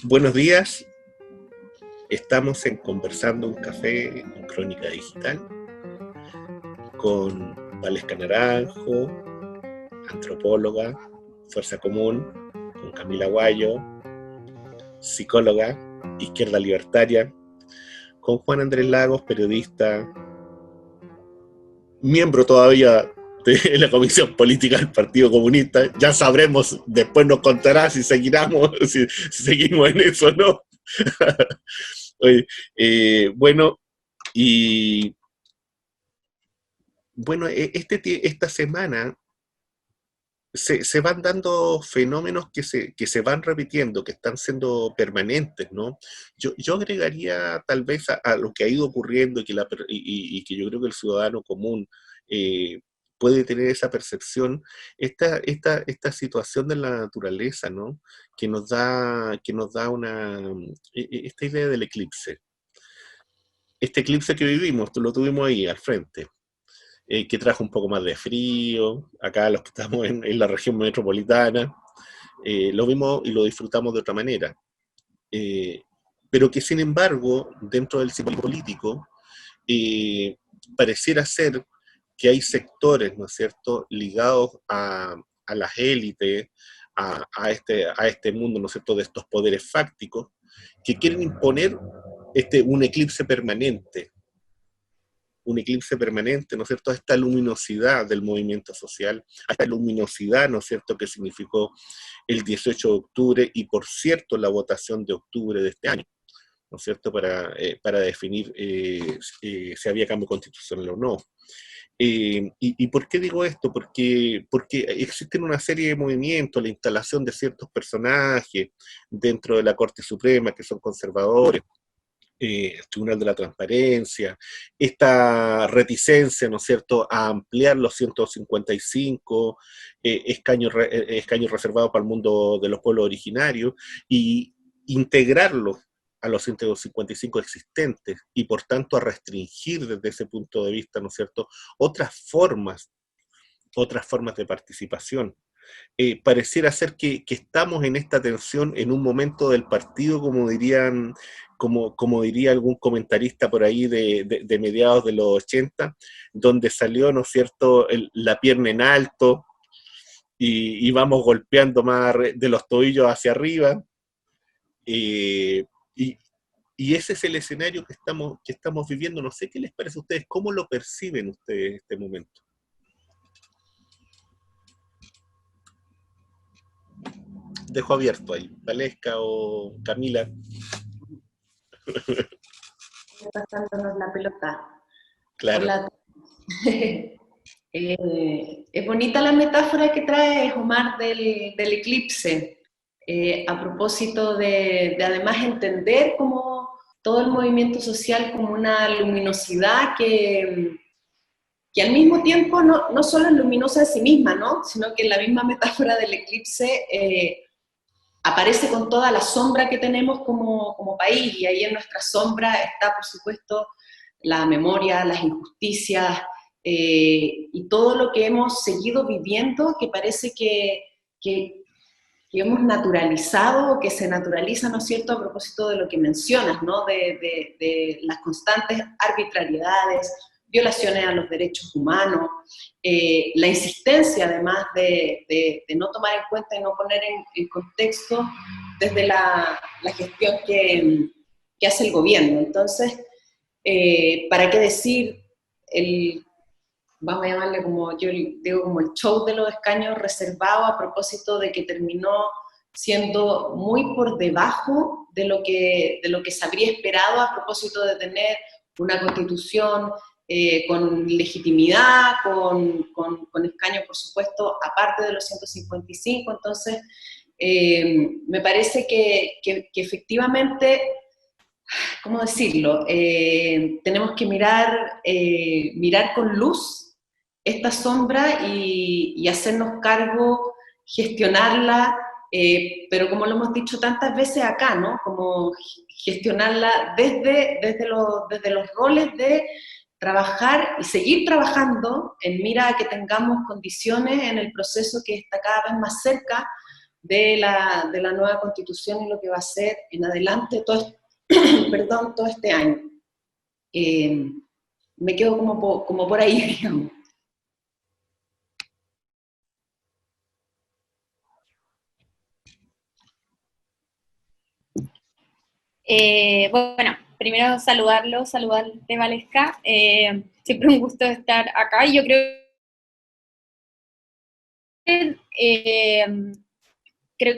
Buenos días, estamos en Conversando un Café en Crónica Digital con Valesca Naranjo, antropóloga, Fuerza Común, con Camila Guayo, psicóloga, Izquierda Libertaria, con Juan Andrés Lagos, periodista, miembro todavía de la Comisión Política del Partido Comunista. Ya sabremos, después nos contará si si seguimos en eso o no. Oye, bueno, y bueno, esta semana se van dando fenómenos que se van repitiendo, que están siendo permanentes, ¿no? Yo agregaría tal vez a lo que ha ido ocurriendo y que yo creo que el ciudadano común eh, puede tener esa percepción, esta situación de la naturaleza, ¿no? Que nos da esta idea del eclipse. Este eclipse que vivimos, lo tuvimos ahí al frente, que trajo un poco más de frío, acá los que estamos en la región metropolitana, lo vimos y lo disfrutamos de otra manera. Eh, pero que sin embargo, dentro del ciclo político, eh, pareciera ser que hay sectores, ¿no es cierto?, ligados a las élites, a este mundo, ¿no es cierto?, de estos poderes fácticos, que quieren imponer un un eclipse permanente, ¿no es cierto?, a esta luminosidad del movimiento social, a esta luminosidad, ¿no es cierto?, que significó el 18 de octubre y, por cierto, la votación de octubre de este año, ¿no es cierto?, para definir si había cambio constitucional o no. ¿Y por qué digo esto? Porque existen una serie de movimientos, la instalación de ciertos personajes dentro de la Corte Suprema que son conservadores, el Tribunal de la Transparencia, esta reticencia, ¿no es cierto?, a ampliar los 155 escaños reservados para el mundo de los pueblos originarios y integrarlos a los 155 existentes y por tanto a restringir desde ese punto de vista, ¿no es cierto?, otras formas de participación. Pareciera ser que estamos en esta tensión en un momento del partido, como diría algún comentarista por ahí de mediados de los 80, donde salió, ¿no es cierto?, la pierna en alto y vamos golpeando más de los tobillos hacia arriba. Eh, y, y ese es el escenario que estamos viviendo. No sé qué les parece a ustedes, cómo lo perciben ustedes este momento. Dejo abierto ahí, Valesca o Camila. Pasándonos la pelota. Claro. Hola. Es bonita la metáfora que trae Omar del eclipse, a propósito de además entender como todo el movimiento social como una luminosidad que al mismo tiempo no solo es luminosa en sí misma, ¿no?, sino que en la misma metáfora del eclipse aparece con toda la sombra que tenemos como país, y ahí en nuestra sombra está, por supuesto, la memoria, las injusticias, y todo lo que hemos seguido viviendo, que parece que hemos naturalizado, o que se naturaliza, ¿no es cierto?, a propósito de lo que mencionas, ¿no?, de las constantes arbitrariedades, violaciones a los derechos humanos, la insistencia además de no tomar en cuenta y no poner en contexto desde la gestión que hace el gobierno. Entonces, ¿para qué decir vamos a llamarle, como yo digo, como el show de los escaños reservados, a propósito de que terminó siendo muy por debajo de lo que se habría esperado a propósito de tener una constitución con legitimidad, con escaños, por supuesto, aparte de los 155. Entonces, me parece que efectivamente, ¿cómo decirlo?, tenemos que mirar con luz esta sombra y hacernos cargo, gestionarla, pero como lo hemos dicho tantas veces acá, ¿no?, como gestionarla desde los roles de trabajar y seguir trabajando en mira a que tengamos condiciones en el proceso que está cada vez más cerca de la nueva constitución y lo que va a ser en adelante perdón, todo este año. Me quedo como por ahí, digamos. Bueno, primero saludarte Valesca. Siempre un gusto estar acá y yo creo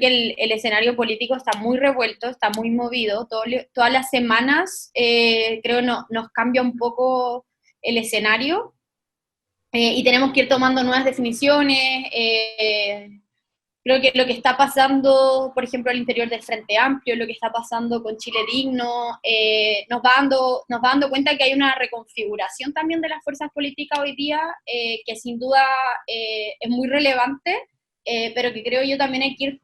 que el escenario político está muy revuelto, está muy movido. Todas las semanas creo nos cambia un poco el escenario y tenemos que ir tomando nuevas definiciones. Creo que lo que está pasando, por ejemplo, al interior del Frente Amplio, lo que está pasando con Chile Digno, nos va dando cuenta que hay una reconfiguración también de las fuerzas políticas hoy día, que sin duda es muy relevante, pero que creo yo también hay que ir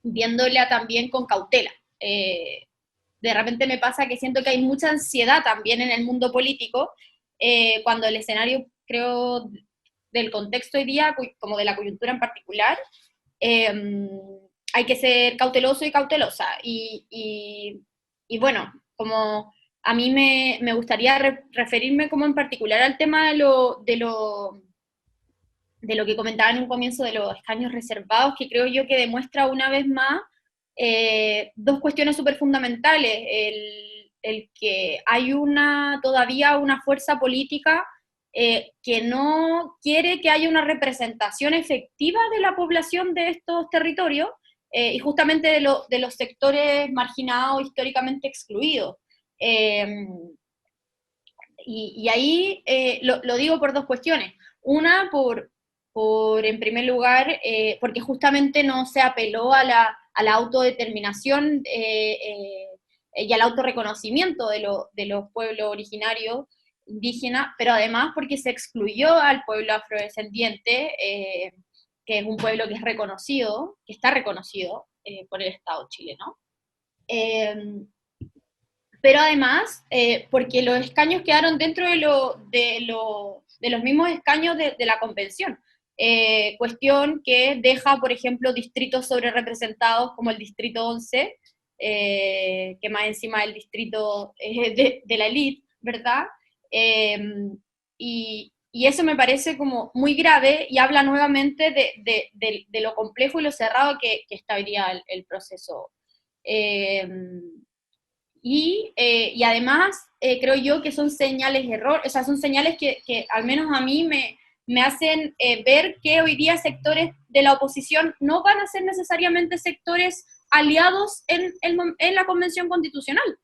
viéndola también con cautela. De repente me pasa que siento que hay mucha ansiedad también en el mundo político, cuando el escenario, creo, del contexto hoy día, como de la coyuntura en particular, hay que ser cauteloso y cautelosa. Y bueno, como a mí me gustaría referirme como en particular al tema de lo que comentaba en un comienzo de los escaños reservados, que creo yo que demuestra una vez más dos cuestiones súper fundamentales. El que hay todavía una fuerza política que no quiere que haya una representación efectiva de la población de estos territorios, y justamente de los sectores marginados, históricamente excluidos. Y ahí lo digo por dos cuestiones. Una, en primer lugar, porque justamente no se apeló a la autodeterminación y al autorreconocimiento de los pueblos originarios indígenas, pero además porque se excluyó al pueblo afrodescendiente, que es un pueblo que es reconocido, que está reconocido por el Estado chileno. Pero además, porque los escaños quedaron dentro de los mismos escaños de la convención. Cuestión que deja, por ejemplo, distritos sobre representados como el distrito 11, que más encima el distrito de la élite, ¿verdad? Eh, y eso me parece como muy grave y habla nuevamente de lo complejo y lo cerrado que está hoy día el proceso. Y además creo yo que son señales de error, o sea, son señales que al menos a mí me hacen ver que hoy día sectores de la oposición no van a ser necesariamente sectores aliados en la Convención Constitucional,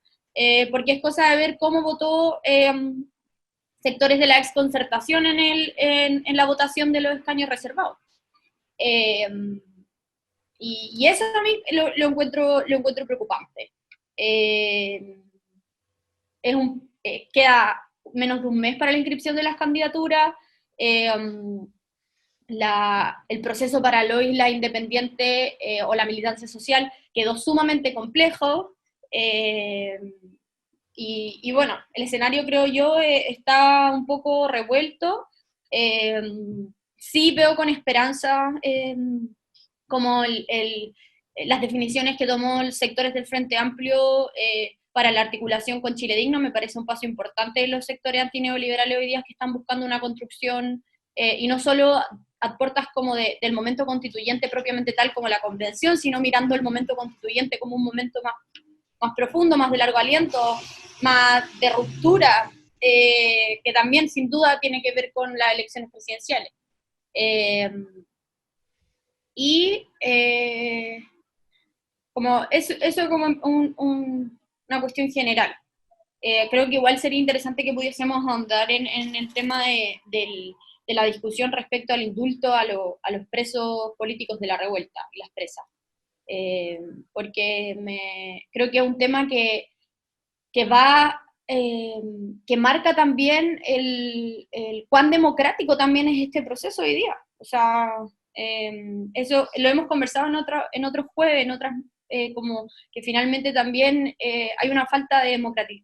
porque es cosa de ver cómo votó sectores de la exconcertación en la votación de los escaños reservados. Eh, y eso a mí lo encuentro preocupante. Queda menos de un mes para la inscripción de las candidaturas. El proceso para la isla independiente o la militancia social quedó sumamente complejo. Y bueno, el escenario, creo yo, está un poco revuelto. Sí veo con esperanza como las definiciones que tomó los sectores del Frente Amplio para la articulación con Chile Digno. Me parece un paso importante de los sectores antineoliberales hoy día que están buscando una construcción, y no solo a puertas como del momento constituyente propiamente tal como la convención, sino mirando el momento constituyente como un momento más profundo, más de largo aliento, más de ruptura, que también sin duda tiene que ver con las elecciones presidenciales. Como eso como una cuestión general. Creo que igual sería interesante que pudiésemos ahondar en el tema de la discusión respecto al indulto a los presos políticos de la revuelta y las presas. Porque creo que es un tema que marca también el cuán democrático también es este proceso hoy día. O sea, eso lo hemos conversado en otros jueves, como que finalmente también hay una falta de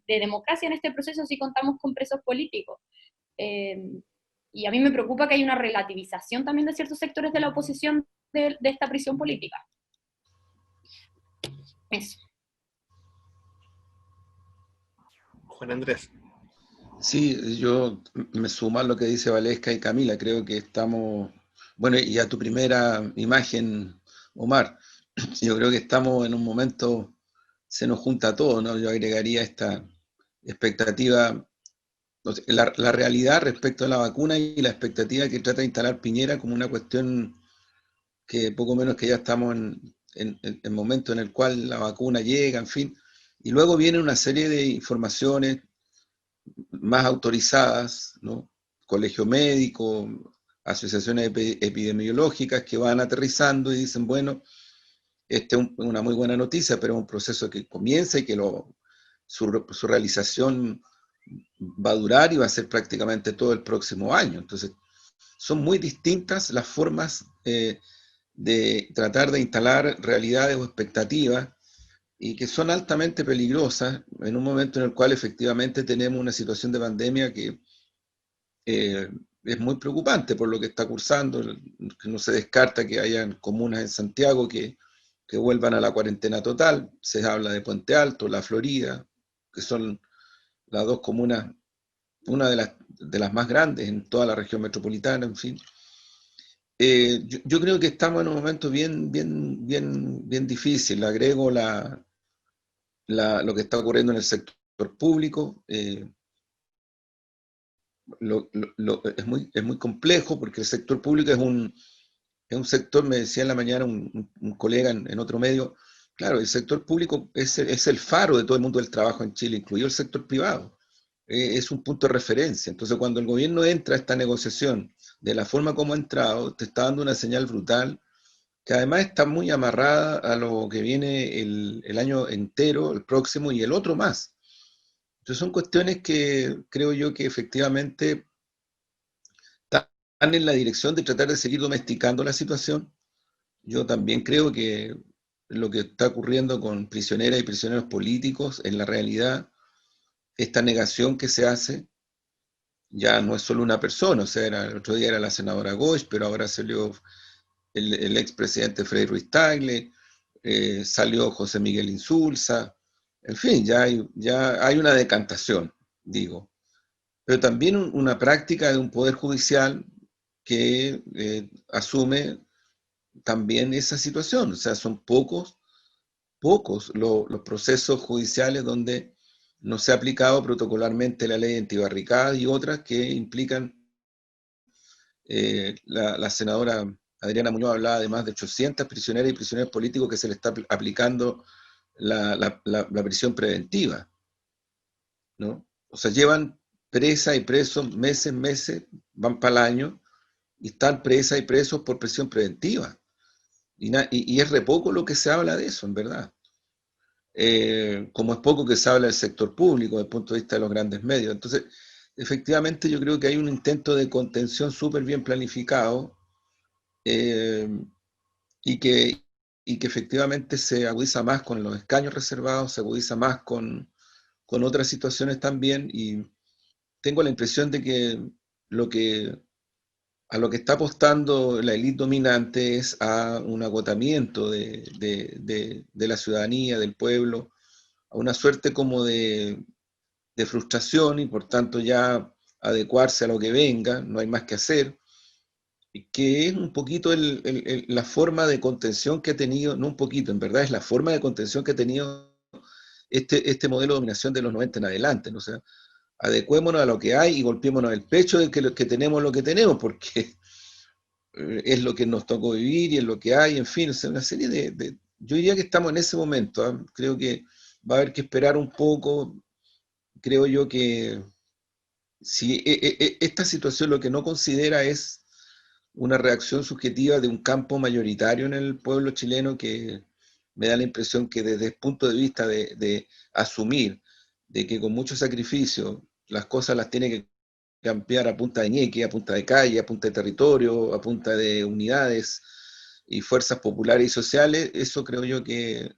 democracia en este proceso si contamos con presos políticos. Y a mí me preocupa que hay una relativización también de ciertos sectores de la oposición de esta prisión política. Eso. Juan Andrés. Sí, yo me sumo a lo que dice Valesca y Camila, creo que estamos, bueno, y a tu primera imagen, Omar, yo creo que estamos en un momento, se nos junta todo, ¿no? Yo agregaría esta expectativa, o sea, la realidad respecto a la vacuna y la expectativa que trata de instalar Piñera como una cuestión que poco menos que ya estamos en el momento en el cual la vacuna llega, en fin, y luego viene una serie de informaciones más autorizadas, ¿no? Colegio médico, asociaciones epidemiológicas que van aterrizando y dicen, bueno, esta es una muy buena noticia, pero es un proceso que comienza y que su realización va a durar y va a ser prácticamente todo el próximo año. Entonces, son muy distintas las formas de tratar de instalar realidades o expectativas y que son altamente peligrosas en un momento en el cual efectivamente tenemos una situación de pandemia que es muy preocupante por lo que está cursando, que no se descarta que hayan comunas en Santiago que vuelvan a la cuarentena total, se habla de Puente Alto, La Florida, que son las dos comunas, una de las más grandes en toda la región metropolitana, en fin. Yo creo que estamos en un momento bien difícil. Le agrego lo que está ocurriendo en el sector público. Es muy complejo porque el sector público es un sector, me decía en la mañana un colega en otro medio, claro, el sector público es el faro de todo el mundo del trabajo en Chile, incluido el sector privado. Es un punto de referencia. Entonces, cuando el gobierno entra a esta negociación de la forma como ha entrado, te está dando una señal brutal que además está muy amarrada a lo que viene el año entero, el próximo y el otro más. Entonces son cuestiones que creo yo que efectivamente están en la dirección de tratar de seguir domesticando la situación. Yo también creo que lo que está ocurriendo con prisioneras y prisioneros políticos, en la realidad, esta negación que se hace, ya no es solo una persona, o sea, el otro día era la senadora Goix, pero ahora salió el expresidente Frei Ruiz Tagle, salió José Miguel Insulza, en fin, ya hay una decantación, digo, pero también una práctica de un poder judicial que asume también esa situación, o sea, son pocos los procesos judiciales donde no se ha aplicado protocolarmente la ley de antibarricadas y otras que implican, la senadora Adriana Muñoz hablaba de más de 800 prisioneras y prisioneros políticos que se le está aplicando la prisión preventiva, ¿no? O sea, llevan presa y presos meses, van para el año, y están presas y presos por prisión preventiva. Y es re poco lo que se habla de eso, en verdad. Como es poco que se habla del sector público desde el punto de vista de los grandes medios. Entonces, efectivamente yo creo que hay un intento de contención súper bien planificado, eh, y, que, y que efectivamente se agudiza más con los escaños reservados, se agudiza más con otras situaciones también, y tengo la impresión de que lo que a lo que está apostando la élite dominante es a un agotamiento de la ciudadanía, del pueblo, a una suerte como de frustración y por tanto ya adecuarse a lo que venga, no hay más que hacer, que es un poquito la forma de contención que ha tenido, no un poquito, en verdad es la forma de contención que ha tenido este modelo de dominación de los 90 en adelante, ¿no? O sea, adecuémonos a lo que hay y golpeémonos el pecho de que tenemos lo que tenemos, porque es lo que nos tocó vivir y es lo que hay, en fin, o sea, una serie yo diría que estamos en ese momento, ¿eh? Creo que va a haber que esperar un poco, creo yo que si esta situación lo que no considera es una reacción subjetiva de un campo mayoritario en el pueblo chileno que me da la impresión que desde el punto de vista de asumir de que con mucho sacrificio las cosas las tiene que cambiar a punta de ñeque, a punta de calle, a punta de territorio, a punta de unidades y fuerzas populares y sociales, eso creo yo que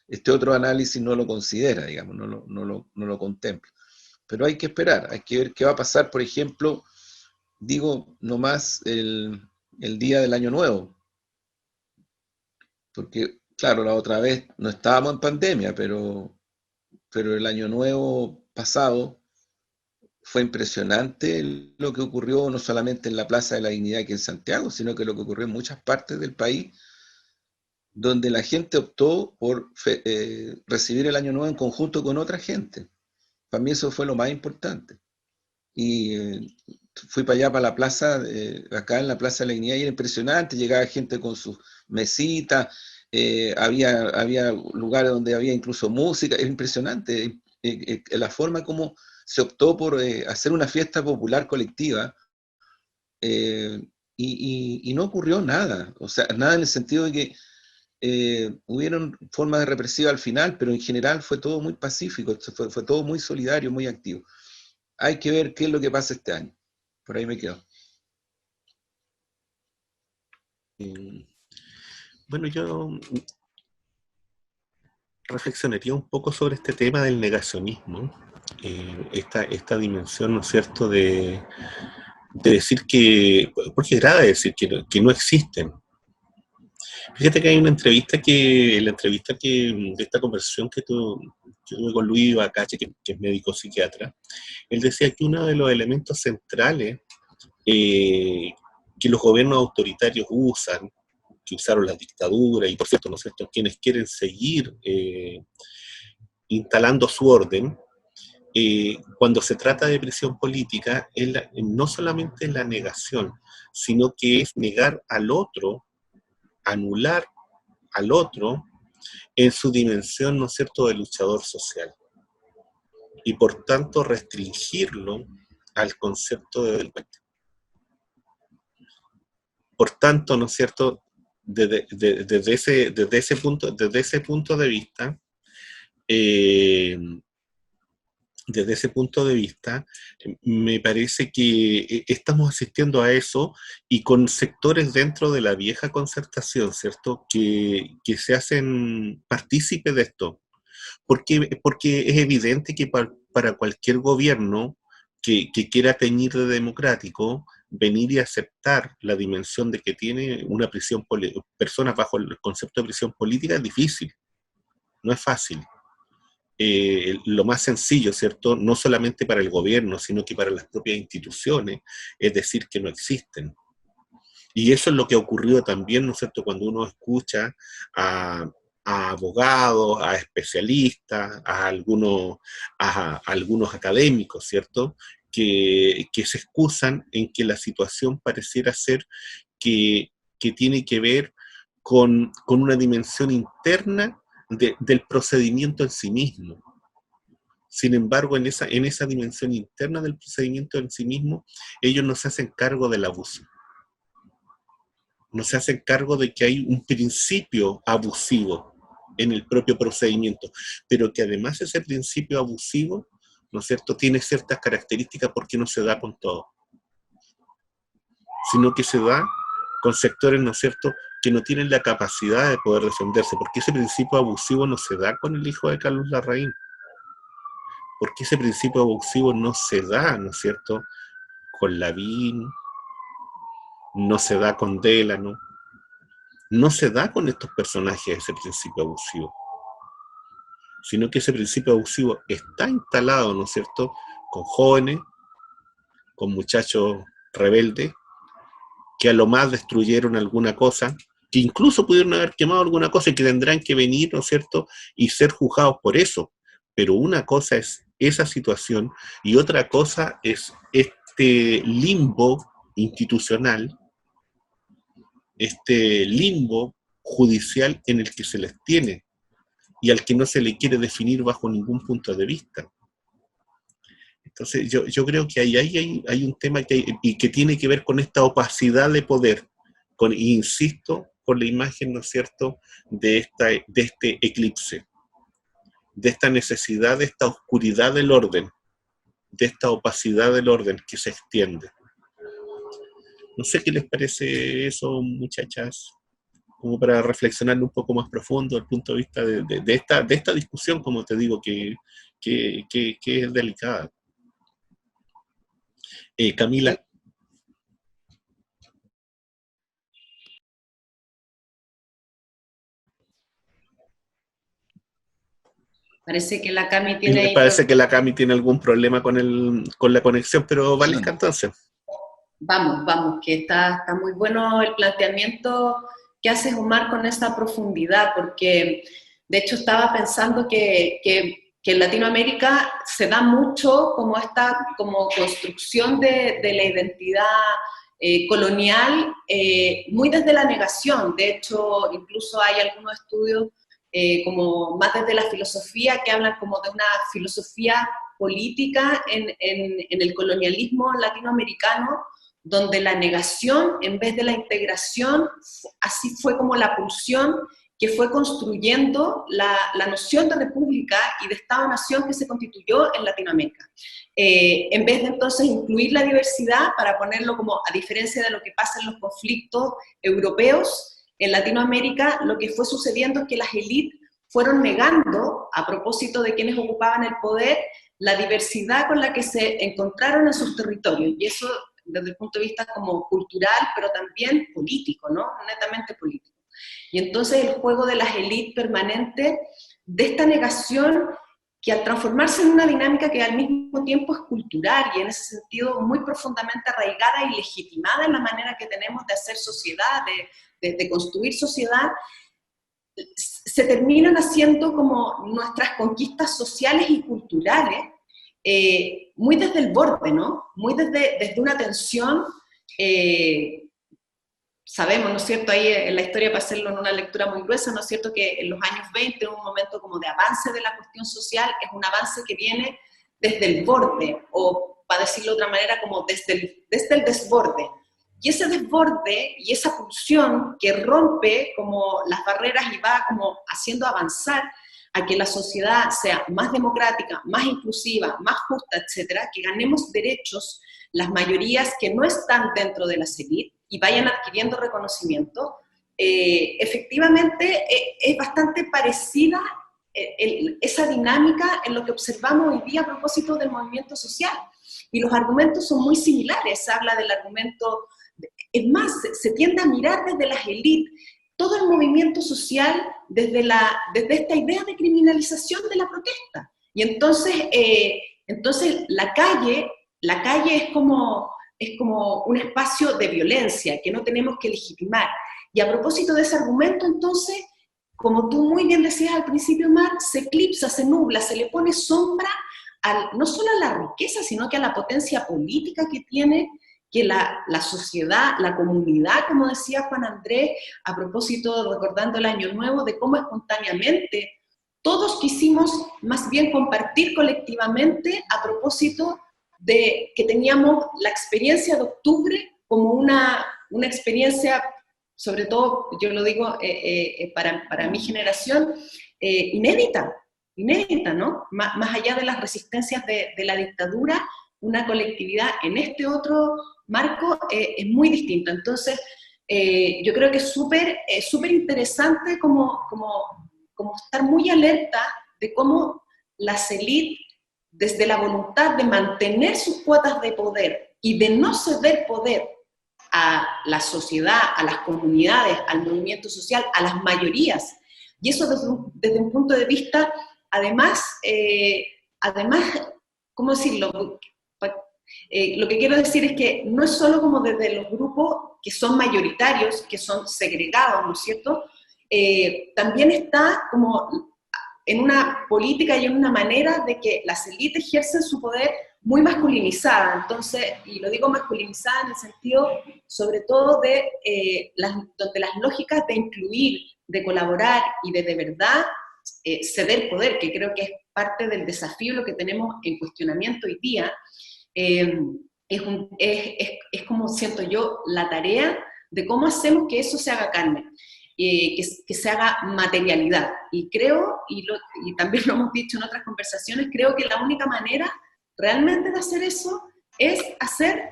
este otro análisis no lo considera, digamos, no lo contempla. Pero hay que esperar, hay que ver qué va a pasar, por ejemplo, digo nomás el día del Año Nuevo, porque claro, la otra vez no estábamos en pandemia, pero el Año Nuevo pasado fue impresionante lo que ocurrió no solamente en la Plaza de la Dignidad aquí en Santiago, sino que lo que ocurrió en muchas partes del país, donde la gente optó por recibir el Año Nuevo en conjunto con otra gente. Para mí eso fue lo más importante. Y fui para allá, para la plaza, acá en la Plaza de la Dignidad, y era impresionante, llegaba gente con sus mesitas, había lugares donde había incluso música, era impresionante la forma como se optó por hacer una fiesta popular colectiva, eh, y no ocurrió nada, o sea, nada en el sentido de que hubieron formas de represiva al final, pero en general fue todo muy pacífico, fue todo muy solidario, muy activo. Hay que ver qué es lo que pasa este año. Por ahí me quedo. Eh, bueno, yo reflexionaría un poco sobre este tema del negacionismo, esta dimensión, ¿no es cierto?, de decir que, porque es grave decir que no existen. Fíjate que hay una entrevista de esta conversación que tuve con Luis Bacache, que es médico psiquiatra. Él decía que uno de los elementos centrales eh, que los gobiernos autoritarios usan, que usaron las dictaduras, y por cierto, ¿no es cierto?, quienes quieren seguir instalando su orden, cuando se trata de presión política, no solamente la negación, sino que es negar al otro, anular al otro en su dimensión, ¿no es cierto?, de luchador social. Y por tanto restringirlo al concepto de delincuente. Por tanto, ¿no es cierto?, desde ese punto de vista, eh, desde ese punto de vista, me parece que estamos asistiendo a eso y con sectores dentro de la vieja concertación, ¿cierto?, que se hacen partícipes de esto. Porque es evidente que para cualquier gobierno que quiera teñir de democrático, venir y aceptar la dimensión de que tiene una personas bajo el concepto de prisión política es difícil, no es fácil. Lo más sencillo, ¿cierto?, no solamente para el gobierno, sino que para las propias instituciones, es decir, que no existen. Y eso es lo que ha ocurrido también, ¿no es cierto?, cuando uno escucha a abogados, a especialistas, a algunos académicos, ¿cierto?, que se excusan en que la situación pareciera ser que tiene que ver con una dimensión interna del procedimiento en sí mismo. Sin embargo, en esa dimensión interna del procedimiento en sí mismo, ellos no se hacen cargo del abuso. No se hacen cargo de que hay un principio abusivo en el propio procedimiento, pero que además ese principio abusivo, ¿no es cierto?, tiene ciertas características porque no se da con todo, sino que se da con sectores, ¿no es cierto?, que no tienen la capacidad de poder defenderse, porque ese principio abusivo no se da con el hijo de Carlos Larraín, porque ese principio abusivo no se da, ¿no es cierto?, con Lavín, no se da con Delano, no se da con estos personajes ese principio abusivo, sino que ese principio abusivo está instalado, ¿no es cierto?, con jóvenes, con muchachos rebeldes, que a lo más destruyeron alguna cosa, que incluso pudieron haber quemado alguna cosa y que tendrán que venir, ¿no es cierto?, y ser juzgados por eso. Pero una cosa es esa situación y otra cosa es este limbo institucional, este limbo judicial en el que se les tiene y al que no se le quiere definir bajo ningún punto de vista. Entonces yo creo que hay un tema que tiene que ver con esta opacidad de poder, insisto, con la imagen, ¿no es cierto?, de este eclipse, de esta necesidad, de esta oscuridad del orden, de esta opacidad del orden que se extiende. No sé qué les parece eso, muchachas, como para reflexionar un poco más profundo desde el punto de vista de esta discusión, como te digo, que es delicada. Camila. Parece que la Cami tiene ahí Parece que la Cami tiene algún problema con la conexión, pero Valesca, entonces. Vamos, que está muy bueno el planteamiento que haces, Omar, con esa profundidad, porque de hecho estaba pensando que en Latinoamérica se da mucho como esta como construcción de la identidad colonial, muy desde la negación. De hecho, incluso hay algunos estudios como más desde la filosofía que hablan como de una filosofía política en el colonialismo latinoamericano, donde la negación en vez de la integración, así fue como la pulsión que fue construyendo la noción de república y de Estado-nación que se constituyó en Latinoamérica. En vez de entonces incluir la diversidad, para ponerlo como a diferencia de lo que pasa en los conflictos europeos, en Latinoamérica lo que fue sucediendo es que las élites fueron negando, a propósito de quienes ocupaban el poder, la diversidad con la que se encontraron en sus territorios. Y eso desde el punto de vista como cultural, pero también político, ¿no? Netamente político. Y entonces el juego de las élites permanente, de esta negación, que al transformarse en una dinámica que al mismo tiempo es cultural y en ese sentido muy profundamente arraigada y legitimada en la manera que tenemos de hacer sociedad, de construir sociedad, se terminan haciendo como nuestras conquistas sociales y culturales, muy desde el borde, ¿no? Muy desde una tensión, sabemos, ¿no es cierto?, ahí en la historia, para hacerlo en una lectura muy gruesa, ¿no es cierto?, que en los años 20, un momento como de avance de la cuestión social, es un avance que viene desde el borde, o para decirlo de otra manera, como desde el desborde. Y ese desborde y esa pulsión que rompe como las barreras y va como haciendo avanzar a que la sociedad sea más democrática, más inclusiva, más justa, etcétera, que ganemos derechos las mayorías que no están dentro de las élites y vayan adquiriendo reconocimiento, efectivamente es bastante parecida esa dinámica en lo que observamos hoy día a propósito del movimiento social. Y los argumentos son muy similares. Se habla del argumento, es más, se tiende a mirar desde las élites todo el movimiento social desde esta idea de criminalización de la protesta. Y entonces la calle es como un espacio de violencia que no tenemos que legitimar. Y a propósito de ese argumento, entonces, como tú muy bien decías al principio, Mar, se eclipsa, se nubla, se le pone sombra no solo a la riqueza, sino que a la potencia política que tiene, que la sociedad, la comunidad, como decía Juan Andrés, a propósito, recordando el Año Nuevo, de cómo espontáneamente todos quisimos más bien compartir colectivamente a propósito de que teníamos la experiencia de octubre como una experiencia, sobre todo, yo lo digo para mi generación, inédita, ¿no? Más allá de las resistencias de la dictadura, una colectividad en este otro marco es muy distinta. Entonces, yo creo que es súper interesante como estar muy alerta de cómo las élites, desde la voluntad de mantener sus cuotas de poder y de no ceder poder a la sociedad, a las comunidades, al movimiento social, a las mayorías. Y eso desde un punto de vista, además, ¿cómo decirlo? Lo que quiero decir es que no es solo como desde los grupos que son mayoritarios, que son segregados, ¿no es cierto? También está como en una política y en una manera de que las élites ejercen su poder muy masculinizada. Entonces, y lo digo masculinizada en el sentido, sobre todo, de donde las lógicas de incluir, de colaborar y de verdad ceder poder, que creo que es parte del desafío lo que tenemos en cuestionamiento hoy día, es como siento yo la tarea de cómo hacemos que eso se haga carne. Que se haga materialidad. Y creo, y también lo hemos dicho en otras conversaciones, creo que la única manera realmente de hacer eso es hacer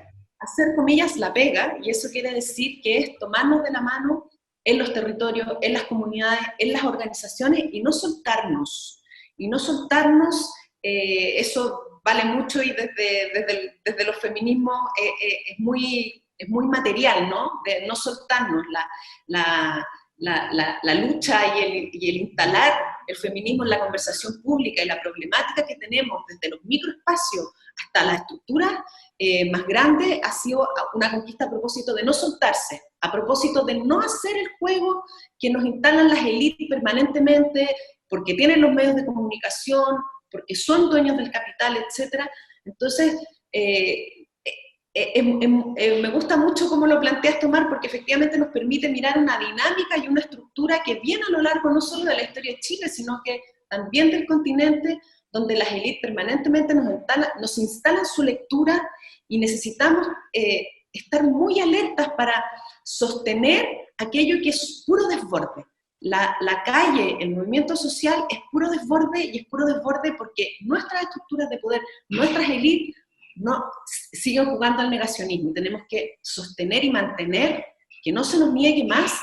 comillas, la pega, y eso quiere decir que es tomarnos de la mano en los territorios, en las comunidades, en las organizaciones, y no soltarnos. Eso vale mucho, y desde los feminismos es muy material, ¿no? De no soltarnos. la lucha y el instalar el feminismo en la conversación pública y la problemática que tenemos desde los microespacios hasta la estructura más grande ha sido una conquista a propósito de no soltarse, a propósito de no hacer el juego que nos instalan las élites permanentemente, porque tienen los medios de comunicación, porque son dueños del capital, etc. Entonces, me gusta mucho cómo lo planteas, Tomás, porque efectivamente nos permite mirar una dinámica y una estructura que viene a lo largo no solo de la historia de Chile, sino que también del continente, donde las élites permanentemente nos instalan su lectura y necesitamos estar muy alertas para sostener aquello que es puro desborde. La calle, el movimiento social es puro desborde, y es puro desborde porque nuestras estructuras de poder, nuestras élites, no siguen jugando al negacionismo. Tenemos que sostener y mantener que no se nos niegue más,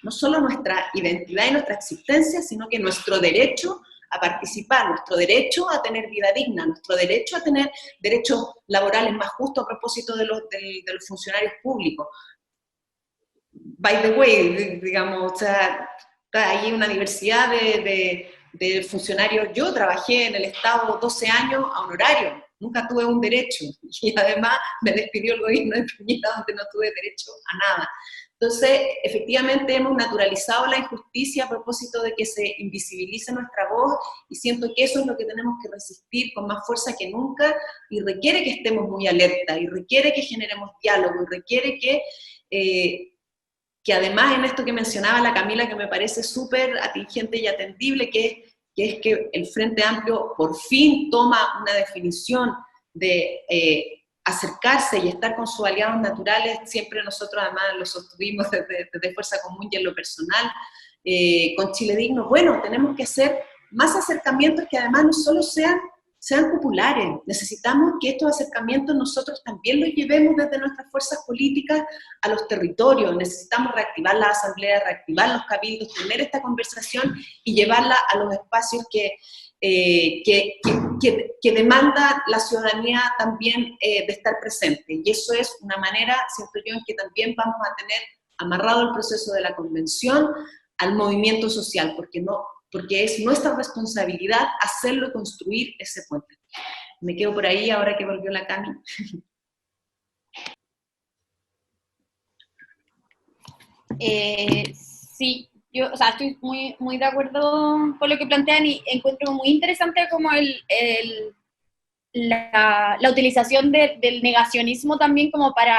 no solo nuestra identidad y nuestra existencia, sino que nuestro derecho a participar, nuestro derecho a tener vida digna, nuestro derecho a tener derechos laborales más justos a propósito de los funcionarios públicos. By the way, digamos, o sea, está ahí una diversidad de funcionarios. Yo trabajé en el Estado 12 años a honorario, nunca tuve un derecho, y además me despidió el gobierno de Piñera, donde no tuve derecho a nada. Entonces, efectivamente hemos naturalizado la injusticia a propósito de que se invisibilice nuestra voz, y siento que eso es lo que tenemos que resistir con más fuerza que nunca, y requiere que estemos muy alerta, y requiere que generemos diálogo, y requiere que además en esto que mencionaba la Camila, que me parece súper atingente y atendible, que es que el Frente Amplio por fin toma una definición de acercarse y estar con sus aliados naturales. Siempre nosotros además lo sostuvimos desde Fuerza Común y en lo personal, con Chile Digno. Bueno, tenemos que hacer más acercamientos que además no solo sean populares. Necesitamos que estos acercamientos nosotros también los llevemos desde nuestras fuerzas políticas a los territorios. Necesitamos reactivar las asambleas, reactivar los cabildos, tener esta conversación y llevarla a los espacios que demanda la ciudadanía también de estar presente. Y eso es una manera, siento yo, en que también vamos a tener amarrado el proceso de la convención al movimiento social, porque es nuestra responsabilidad hacerlo y construir ese puente. Me quedo por ahí ahora que volvió la Cami. Sí, yo, o sea, estoy muy de acuerdo con lo que plantean, y encuentro muy interesante como la utilización del negacionismo también como para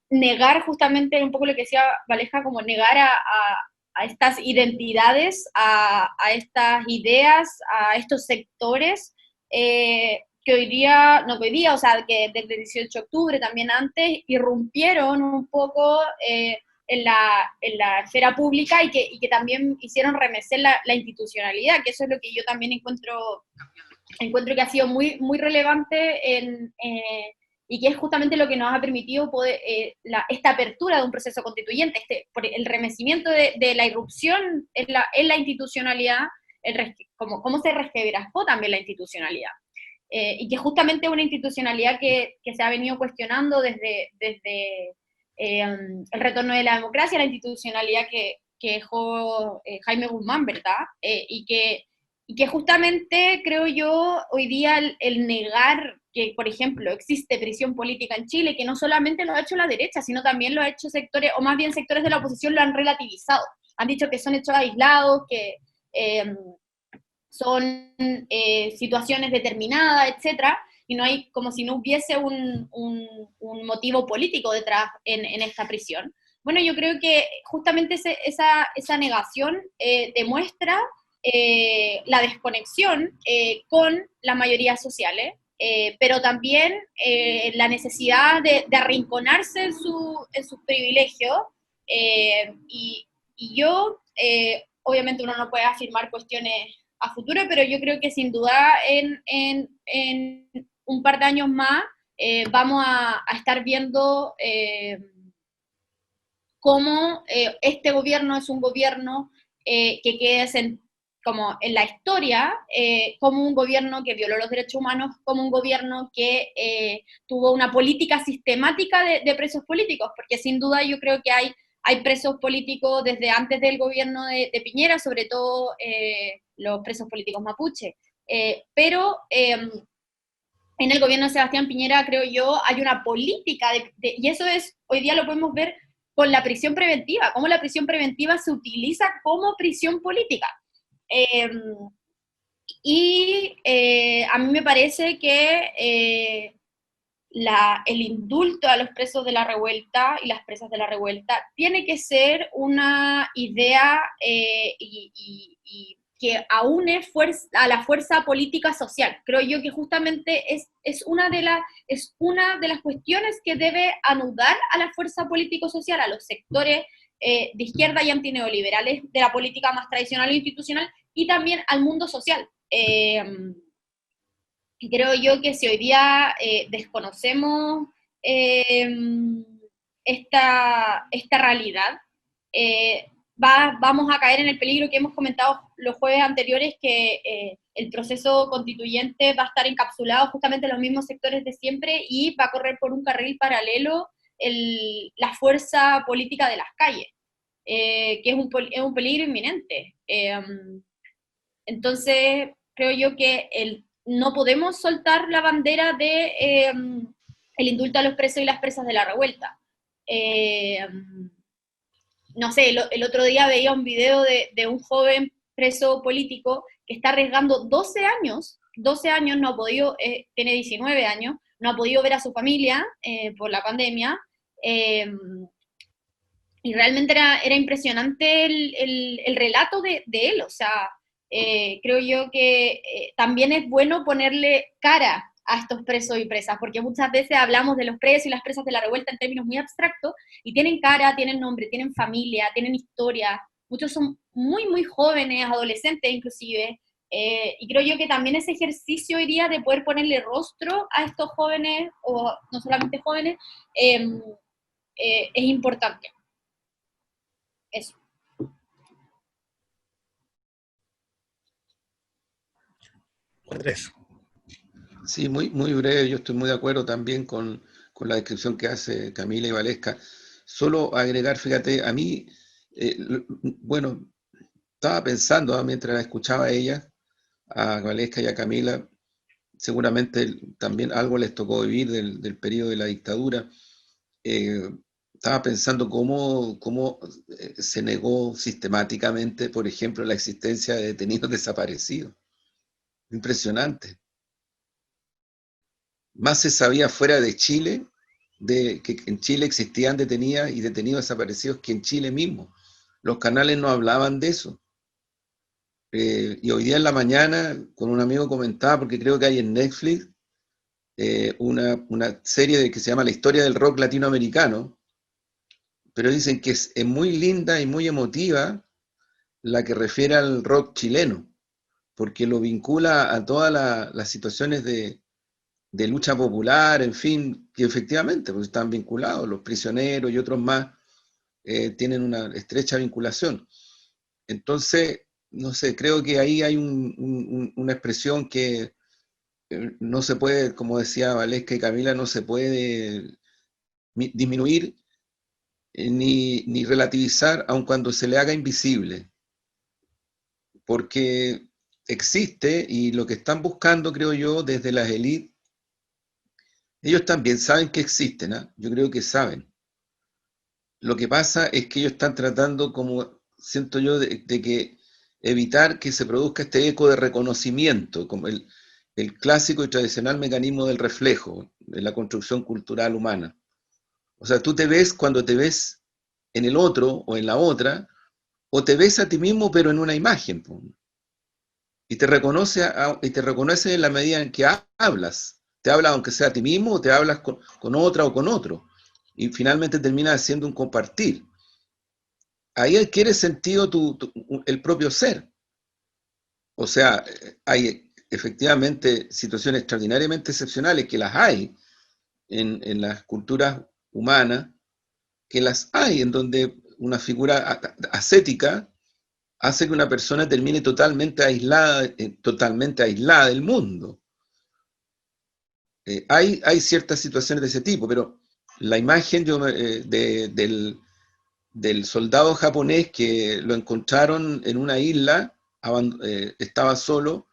negar justamente un poco lo que decía Valesca, como negar a estas identidades, a estas ideas, a estos sectores que hoy día, o sea, que desde el 18 de octubre, también antes, irrumpieron un poco en la esfera pública, y que también hicieron remecer la institucionalidad, que eso es lo que yo también encuentro que ha sido muy relevante y que es justamente lo que nos ha permitido poder, esta apertura de un proceso constituyente, por el remecimiento de la irrupción en la institucionalidad, cómo se resquebrajó también la institucionalidad. Y que justamente una institucionalidad que se ha venido cuestionando desde el retorno de la democracia, la institucionalidad que dejó Jaime Guzmán, ¿verdad? Y que justamente, creo yo, hoy día el negar que, por ejemplo, existe prisión política en Chile, que no solamente lo ha hecho la derecha, sino también lo ha hecho sectores, o más bien sectores de la oposición lo han relativizado. Han dicho que son hechos aislados, que son situaciones determinadas, etcétera, y no hay, como si no hubiese un motivo político detrás en esta prisión. Bueno, yo creo que justamente esa negación demuestra la desconexión con las mayorías sociales, pero también la necesidad de arrinconarse en sus privilegios, y yo, obviamente uno no puede afirmar cuestiones a futuro, pero yo creo que sin duda en un par de años más vamos a estar viendo cómo este gobierno es un gobierno que queda como en la historia, como un gobierno que violó los derechos humanos, como un gobierno que tuvo una política sistemática de presos políticos, porque sin duda yo creo que hay hay presos políticos desde antes del gobierno de Piñera, sobre todo los presos políticos mapuche. Pero en el gobierno de Sebastián Piñera, creo yo, hay una política, y eso es, hoy día lo podemos ver con la prisión preventiva, cómo la prisión preventiva se utiliza como prisión política. A mí me parece que el indulto a los presos de la revuelta y las presas de la revuelta tiene que ser una idea y que aúne a la fuerza política social. Creo yo que justamente es una de las cuestiones que debe anudar a la fuerza político-social, a los sectores de izquierda y antineoliberales de la política más tradicional e institucional, y también al mundo social. Y creo yo que si hoy día desconocemos esta realidad, vamos a caer en el peligro que hemos comentado los jueves anteriores, que el proceso constituyente va a estar encapsulado justamente en los mismos sectores de siempre y va a correr por un carril paralelo la fuerza política de las calles, que es un peligro inminente. Entonces, creo yo que no podemos soltar la bandera de el indulto a los presos y las presas de la revuelta. No sé, el otro día veía un video de un joven preso político que está arriesgando 12 años, no ha podido, tiene 19 años, no ha podido ver a su familia por la pandemia, y realmente era impresionante el relato de él. O sea, creo yo que también es bueno ponerle cara a estos presos y presas, porque muchas veces hablamos de los presos y las presas de la revuelta en términos muy abstractos, y tienen cara, tienen nombre, tienen familia, tienen historia, muchos son muy, muy jóvenes, adolescentes inclusive, y creo yo que también ese ejercicio hoy día de poder ponerle rostro a estos jóvenes, o no solamente jóvenes, es importante. Eso. Andrés. Sí, muy, muy breve. Yo estoy muy de acuerdo también con la descripción que hace Camila y Valesca. Solo agregar, fíjate, a mí, bueno, estaba pensando mientras escuchaba a ella, a Valesca y a Camila, seguramente también algo les tocó vivir del periodo de la dictadura. Estaba pensando cómo se negó sistemáticamente, por ejemplo, la existencia de detenidos desaparecidos. Impresionante. Más se sabía fuera de Chile, de que en Chile existían detenidas y detenidos desaparecidos que en Chile mismo. Los canales no hablaban de eso. Y hoy día en la mañana, con un amigo comentaba, porque creo que hay en Netflix, una serie que se llama La historia del rock latinoamericano, pero dicen que es muy linda y muy emotiva la que refiere al rock chileno, porque lo vincula a todas las situaciones de lucha popular, en fin, que efectivamente pues están vinculados, los prisioneros y otros más tienen una estrecha vinculación. Entonces, no sé, creo que ahí hay una expresión que no se puede, como decía Valesca y Camila, no se puede disminuir ni relativizar, aun cuando se le haga invisible, porque existe, y lo que están buscando, creo yo, desde las élites, ellos también saben que existen, ¿eh? Yo creo que saben. Lo que pasa es que ellos están tratando, como siento yo, de que evitar que se produzca este eco de reconocimiento, como el clásico y tradicional mecanismo del reflejo de la construcción cultural humana. O sea, tú te ves cuando te ves en el otro o en la otra, o te ves a ti mismo pero en una imagen, y te reconoce en la medida en que hablas. Te hablas aunque sea a ti mismo, o te hablas con otra o con otro, y finalmente termina siendo un compartir. Ahí adquiere sentido el propio ser. O sea, hay efectivamente situaciones extraordinariamente excepcionales, que las hay en las culturas humanas, que las hay en donde una figura ascética hace que una persona termine totalmente aislada del mundo. Hay ciertas situaciones de ese tipo, pero la imagen del soldado japonés que lo encontraron en una isla, estaba solo,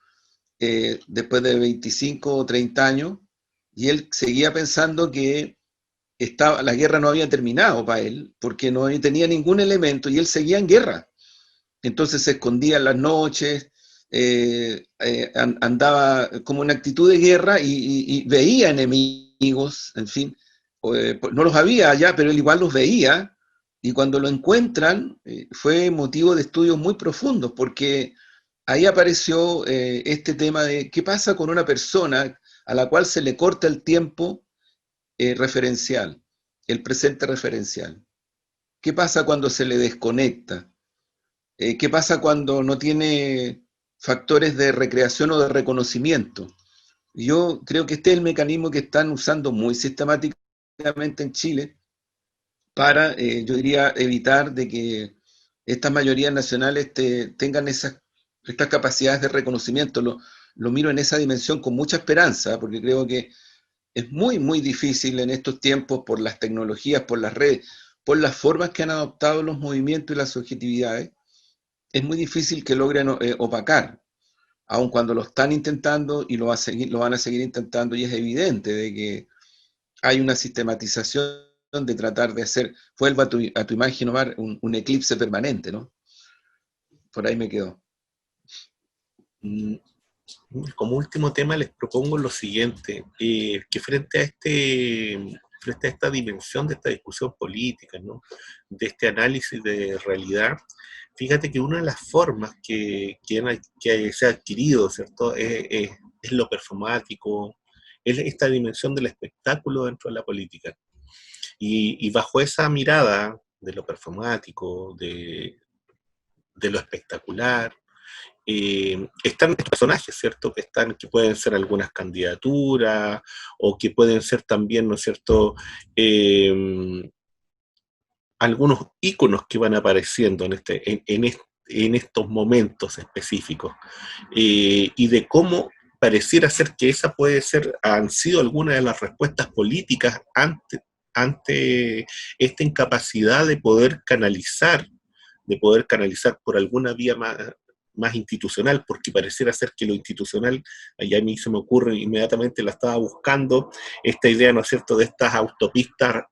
después de 25 o 30 años, y él seguía pensando que la guerra no había terminado para él, porque no tenía ningún elemento, y él seguía en guerra. Entonces se escondía en las noches, andaba como en actitud de guerra y veía enemigos, en fin, no los había allá, pero él igual los veía, y cuando lo encuentran fue motivo de estudios muy profundos, porque ahí apareció este tema de qué pasa con una persona a la cual se le corta el tiempo referencial, el presente referencial. ¿Qué pasa cuando se le desconecta? ¿Qué pasa cuando no tiene factores de recreación o de reconocimiento? Yo creo que este es el mecanismo que están usando muy sistemáticamente en Chile para, yo diría, evitar de que estas mayorías nacionales tengan estas capacidades de reconocimiento. Lo miro en esa dimensión con mucha esperanza, porque creo que es muy, muy difícil en estos tiempos por las tecnologías, por las redes, por las formas que han adoptado los movimientos y las subjetividades, es muy difícil que logren opacar, aun cuando lo están intentando y lo van a seguir intentando, y es evidente de que hay una sistematización de tratar de hacer, vuelva a tu imagen, Omar, un eclipse permanente, ¿no? Por ahí me quedo. Como último tema les propongo lo siguiente, que frente a esta dimensión de esta discusión política, ¿no? De este análisis de realidad, fíjate que una de las formas que se ha adquirido, ¿cierto? Es lo performático, es esta dimensión del espectáculo dentro de la política. Y bajo esa mirada de lo performático, de lo espectacular, están estos personajes, ¿cierto? Que pueden ser algunas candidaturas, o que pueden ser también, ¿no es cierto?, algunos íconos que van apareciendo en estos momentos específicos, y de cómo pareciera ser que han sido algunas de las respuestas políticas ante esta incapacidad de poder canalizar por alguna vía más institucional, porque pareciera ser que lo institucional, allá a mí se me ocurre inmediatamente, la estaba buscando, esta idea, ¿no es cierto?, de estas autopistas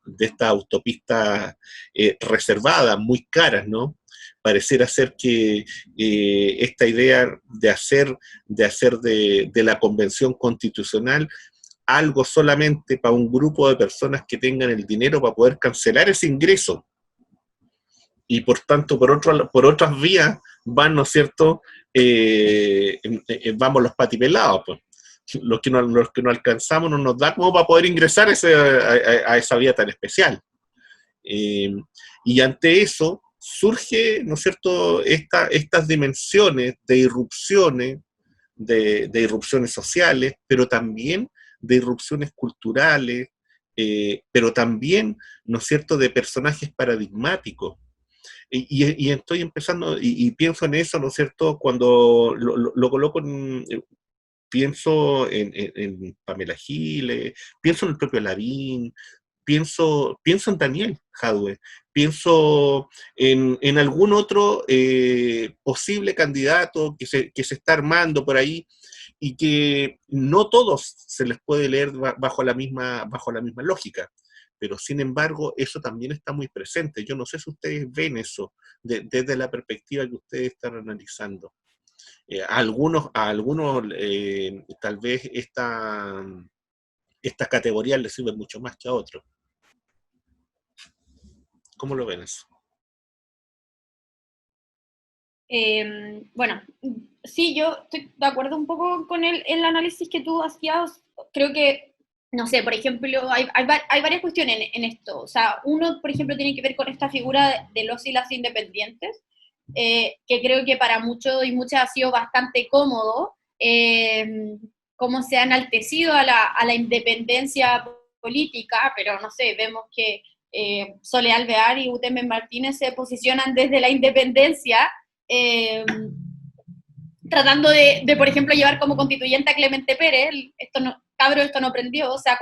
reservadas, muy caras, ¿no? Pareciera ser que esta idea de hacer de la convención constitucional algo solamente para un grupo de personas que tengan el dinero para poder cancelar ese ingreso, y por tanto por otras vías van, ¿no es cierto?, vamos los patipelados, pues. Los que no alcanzamos no nos da como para poder ingresar a esa vía tan especial. Y ante eso surge, ¿no es cierto?, estas dimensiones de irrupciones, de irrupciones sociales, pero también de irrupciones culturales, pero también, ¿no es cierto?, de personajes paradigmáticos. Y estoy empezando, y pienso en eso, ¿no es cierto?, cuando lo coloco pienso en Pamela Giles, pienso en el propio Lavín, pienso en Daniel Jadwe, pienso en algún otro posible candidato que se está armando por ahí, y que no todos se les puede leer bajo la misma lógica, pero sin embargo eso también está muy presente. Yo no sé si ustedes ven eso desde la perspectiva que ustedes están analizando. A algunos tal vez estas categorías les sirven mucho más que a otros. ¿Cómo lo ven eso? Bueno, sí, yo estoy de acuerdo un poco con el análisis que tú hacías. Creo que, no sé, por ejemplo, hay varias cuestiones en esto. O sea, uno, por ejemplo, tiene que ver con esta figura de los y las independientes, que creo que para muchos y muchas ha sido bastante cómodo, cómo se ha enaltecido a la independencia política, pero no sé, vemos que Sole Alvear y Utembe Martínez se posicionan desde la independencia, tratando de, por ejemplo, llevar como constituyente a Clemente Pérez. Esto no prendió. O sea,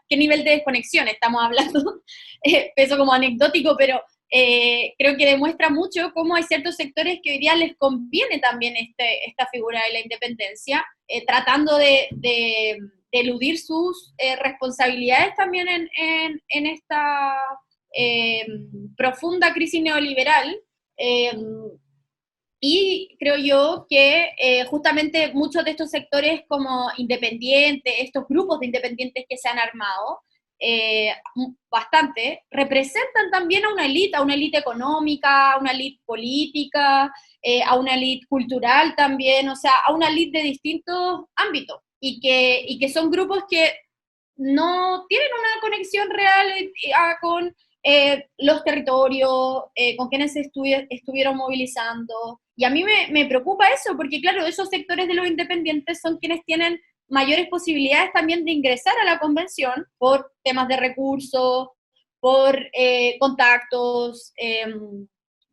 ¿qué nivel de desconexión estamos hablando? Eso como anecdótico, pero creo que demuestra mucho cómo hay ciertos sectores que hoy día les conviene también esta figura de la independencia, tratando de eludir sus responsabilidades también en esta profunda crisis neoliberal. Y creo yo que justamente muchos de estos sectores como independientes, estos grupos de independientes que se han armado, bastante, representan también a una élite económica, a una élite política, a una élite cultural también, o sea, a una élite de distintos ámbitos, y que son grupos que no tienen una conexión real con los territorios, con quienes se estuvieron movilizando. Y a mí me preocupa eso, porque claro, esos sectores de los independientes son quienes tienen mayores posibilidades también de ingresar a la convención por temas de recursos, por contactos,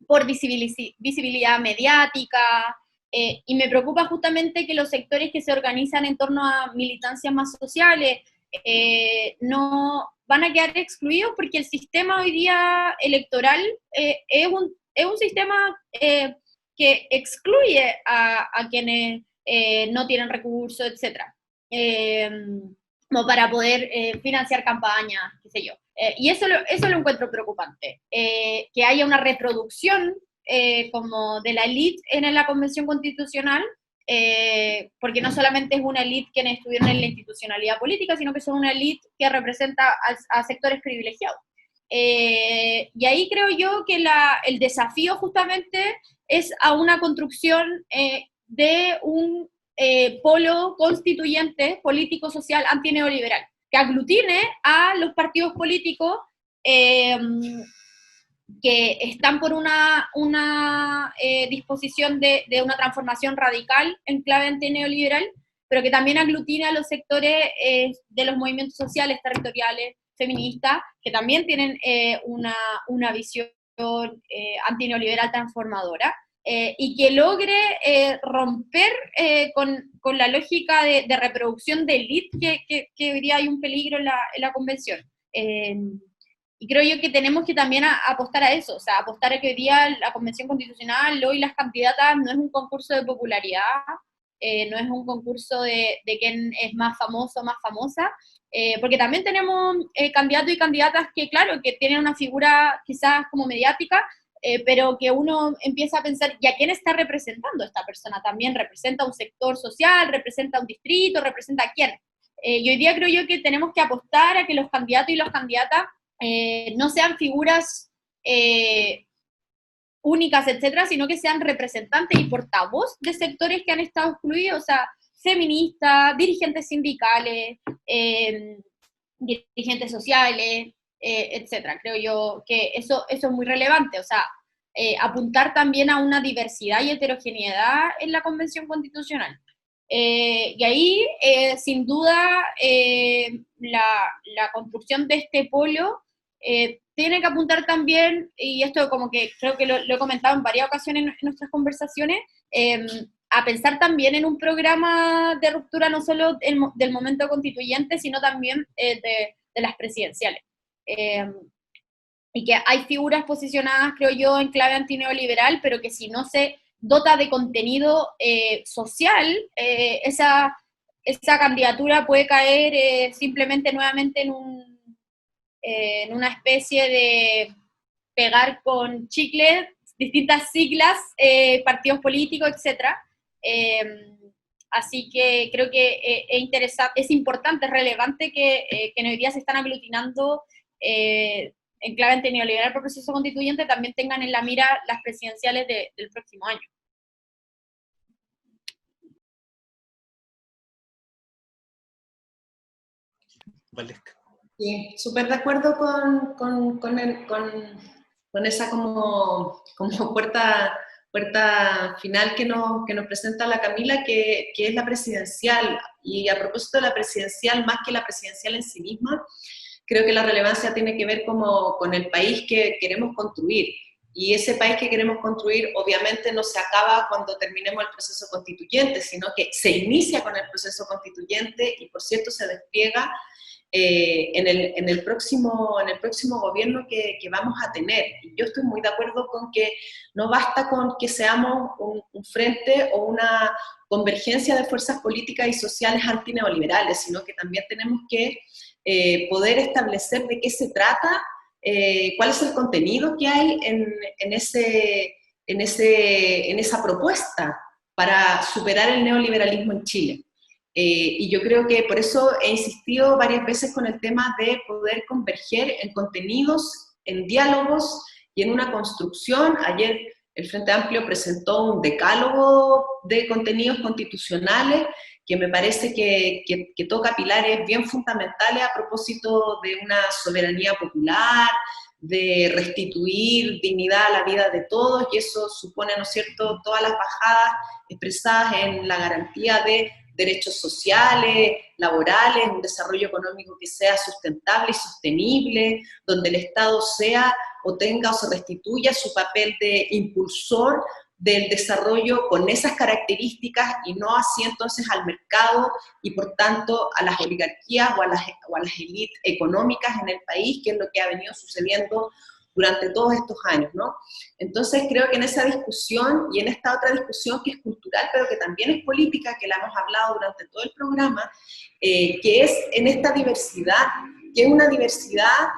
por visibilidad mediática, y me preocupa justamente que los sectores que se organizan en torno a militancias más sociales no van a quedar excluidos, porque el sistema hoy día electoral es un sistema que excluye a quienes no tienen recursos, etc. Como para poder financiar campañas, qué sé yo. Y eso lo encuentro preocupante, que haya una reproducción como de la élite en la Convención Constitucional, porque no solamente es una élite quienes estuvieron en la institucionalidad política, sino que son una élite que representa a sectores privilegiados. Y ahí creo yo que el desafío justamente es a una construcción de un polo constituyente, político-social, antineoliberal, que aglutine a los partidos políticos que están por una disposición de una transformación radical en clave antineoliberal, pero que también aglutine a los sectores de los movimientos sociales, territoriales, feministas, que también tienen una visión antineoliberal transformadora, y que logre romper con la lógica de reproducción de élite que hoy día hay un peligro en la convención. Y creo yo que tenemos que también apostar a eso, o sea, apostar a que hoy día la Convención Constitucional, hoy las candidatas, no es un concurso de popularidad, no es un concurso de quién es más famoso o más famosa, porque también tenemos candidatos y candidatas que, claro, que tienen una figura quizás como mediática, pero que uno empieza a pensar, ¿y a quién está representando esta persona? También representa un sector social, representa un distrito, representa a quién. Y hoy día creo yo que tenemos que apostar a que los candidatos y las candidatas no sean figuras únicas, etcétera, sino que sean representantes y portavoz de sectores que han estado excluidos, o sea, feministas, dirigentes sindicales, dirigentes sociales, etcétera. Creo yo que eso es muy relevante, o sea, apuntar también a una diversidad y heterogeneidad en la Convención Constitucional. Y ahí, sin duda, la construcción de este polo tiene que apuntar también, y esto como que creo que lo he comentado en varias ocasiones en nuestras conversaciones, a pensar también en un programa de ruptura no solo del momento constituyente, sino también de las presidenciales. Y que hay figuras posicionadas, creo yo, en clave antineoliberal, pero que si no se dota de contenido social, esa candidatura puede caer simplemente nuevamente en una especie de pegar con chicle distintas siglas, partidos políticos, etc. Así que creo que es importante, es relevante que hoy día se están aglutinando en clave antineoliberal por proceso constituyente, también tengan en la mira las presidenciales del próximo año. Valesca. Sí, súper de acuerdo con esa como puerta final que nos presenta la Camila, que es la presidencial. Y a propósito de la presidencial, más que la presidencial en sí misma, creo que la relevancia tiene que ver con el país que queremos construir. Y ese país que queremos construir obviamente no se acaba cuando terminemos el proceso constituyente, sino que se inicia con el proceso constituyente y, por cierto, se despliega en el próximo gobierno que vamos a tener. Y yo estoy muy de acuerdo con que no basta con que seamos un frente o una convergencia de fuerzas políticas y sociales antineoliberales, sino que también tenemos que poder establecer de qué se trata, cuál es el contenido que hay en esa propuesta para superar el neoliberalismo en Chile. Y yo creo que por eso he insistido varias veces con el tema de poder converger en contenidos, en diálogos y en una construcción. Ayer el Frente Amplio presentó un decálogo de contenidos constitucionales que me parece que toca pilares bien fundamentales a propósito de una soberanía popular, de restituir dignidad a la vida de todos, y eso supone, ¿no es cierto?, todas las bajadas expresadas en la garantía de derechos sociales, laborales, un desarrollo económico que sea sustentable y sostenible, donde el Estado sea o tenga o se restituya su papel de impulsor del desarrollo con esas características y no así entonces al mercado y por tanto a las oligarquías o a las élites económicas en el país, que es lo que ha venido sucediendo durante todos estos años, ¿no? Entonces creo que en esa discusión y en esta otra discusión que es cultural, pero que también es política, que la hemos hablado durante todo el programa, que es en esta diversidad, que es una diversidad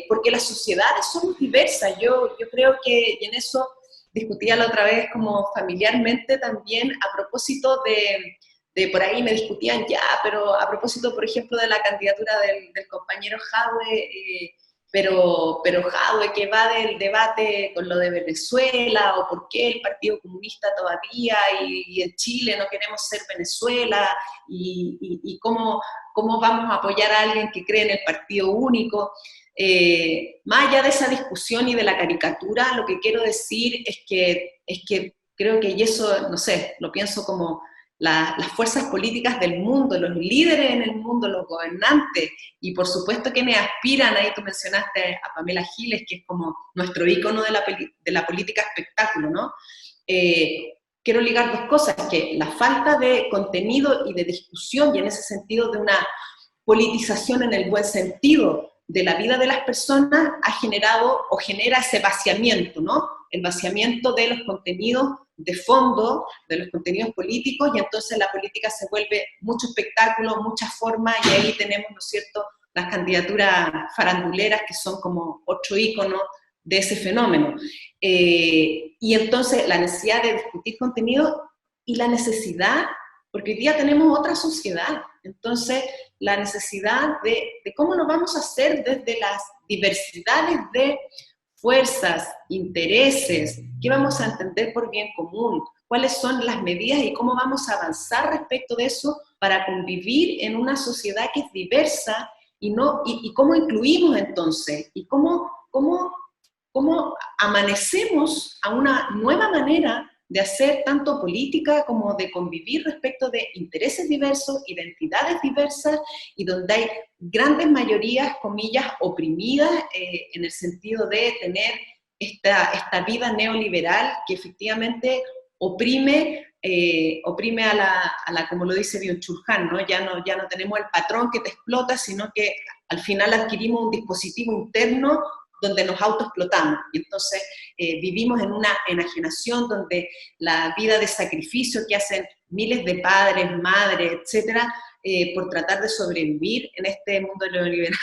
porque las sociedades somos diversas. Yo creo que, y en eso discutía la otra vez como familiarmente también, a propósito de por ahí me discutían ya, pero a propósito, por ejemplo, de la candidatura del compañero Jadwe, pero Jadwe, que va del debate con lo de Venezuela, o por qué el Partido Comunista todavía, y en Chile no queremos ser Venezuela, y cómo vamos a apoyar a alguien que cree en el partido único. Más allá de esa discusión y de la caricatura, lo que quiero decir es que creo que, y eso, no sé, lo pienso como las fuerzas políticas del mundo, los líderes en el mundo, los gobernantes, y por supuesto quienes aspiran, ahí tú mencionaste a Pamela Giles, que es como nuestro ícono de la política espectáculo, ¿no? Quiero ligar dos cosas, que la falta de contenido y de discusión, y en ese sentido de una politización en el buen sentido de la vida de las personas, ha generado o genera ese vaciamiento, ¿no? El vaciamiento de los contenidos de fondo, de los contenidos políticos, y entonces la política se vuelve mucho espectáculo, mucha forma, y ahí tenemos, ¿no es cierto?, las candidaturas faranduleras, que son como otro ícono de ese fenómeno. Y entonces la necesidad de discutir contenido y la necesidad, porque hoy día tenemos otra sociedad, entonces la necesidad de cómo lo vamos a hacer desde las diversidades de fuerzas, intereses, qué vamos a entender por bien común, cuáles son las medidas y cómo vamos a avanzar respecto de eso para convivir en una sociedad que es diversa, y cómo incluimos entonces, y cómo amanecemos a una nueva manera de hacer tanto política como de convivir respecto de intereses diversos, identidades diversas, y donde hay grandes mayorías, comillas, oprimidas, en el sentido de tener esta vida neoliberal que efectivamente oprime a la, como lo dice Byung-Chul Han, ¿no? Ya no tenemos el patrón que te explota, sino que al final adquirimos un dispositivo interno donde nos autoexplotamos, y entonces vivimos en una enajenación donde la vida de sacrificio que hacen miles de padres, madres, etcétera, por tratar de sobrevivir en este mundo neoliberal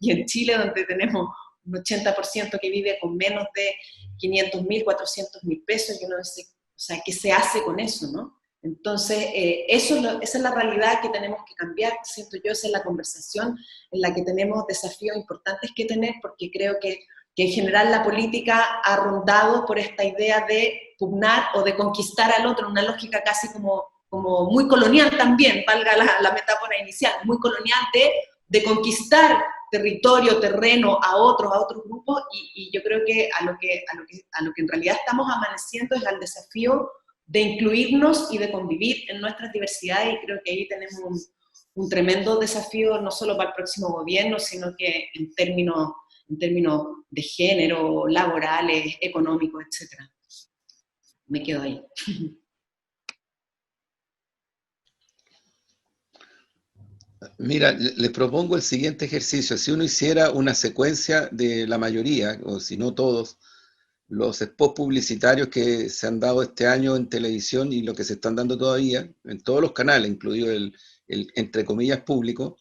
y en Chile, donde tenemos un 80% que vive con menos de 500.000, 400.000 pesos, y uno dice, o sea, ¿qué se hace con eso, no? Entonces, esa es la realidad que tenemos que cambiar, siento yo, esa es la conversación en la que tenemos desafíos importantes que tener, porque creo que en general la política ha rondado por esta idea de pugnar o de conquistar al otro, una lógica casi como muy colonial también, valga la metáfora inicial, muy colonial de conquistar territorio, terreno a otros grupos, y yo creo que a lo que en realidad estamos amaneciendo es al desafío de incluirnos y de convivir en nuestras diversidades, y creo que ahí tenemos un tremendo desafío, no solo para el próximo gobierno, sino que en términos de género, laborales, económicos, etc. Me quedo ahí. Mira, les propongo el siguiente ejercicio. Si uno hiciera una secuencia de la mayoría, o si no todos, los spots publicitarios que se han dado este año en televisión y lo que se están dando todavía, en todos los canales, incluido el entre comillas público,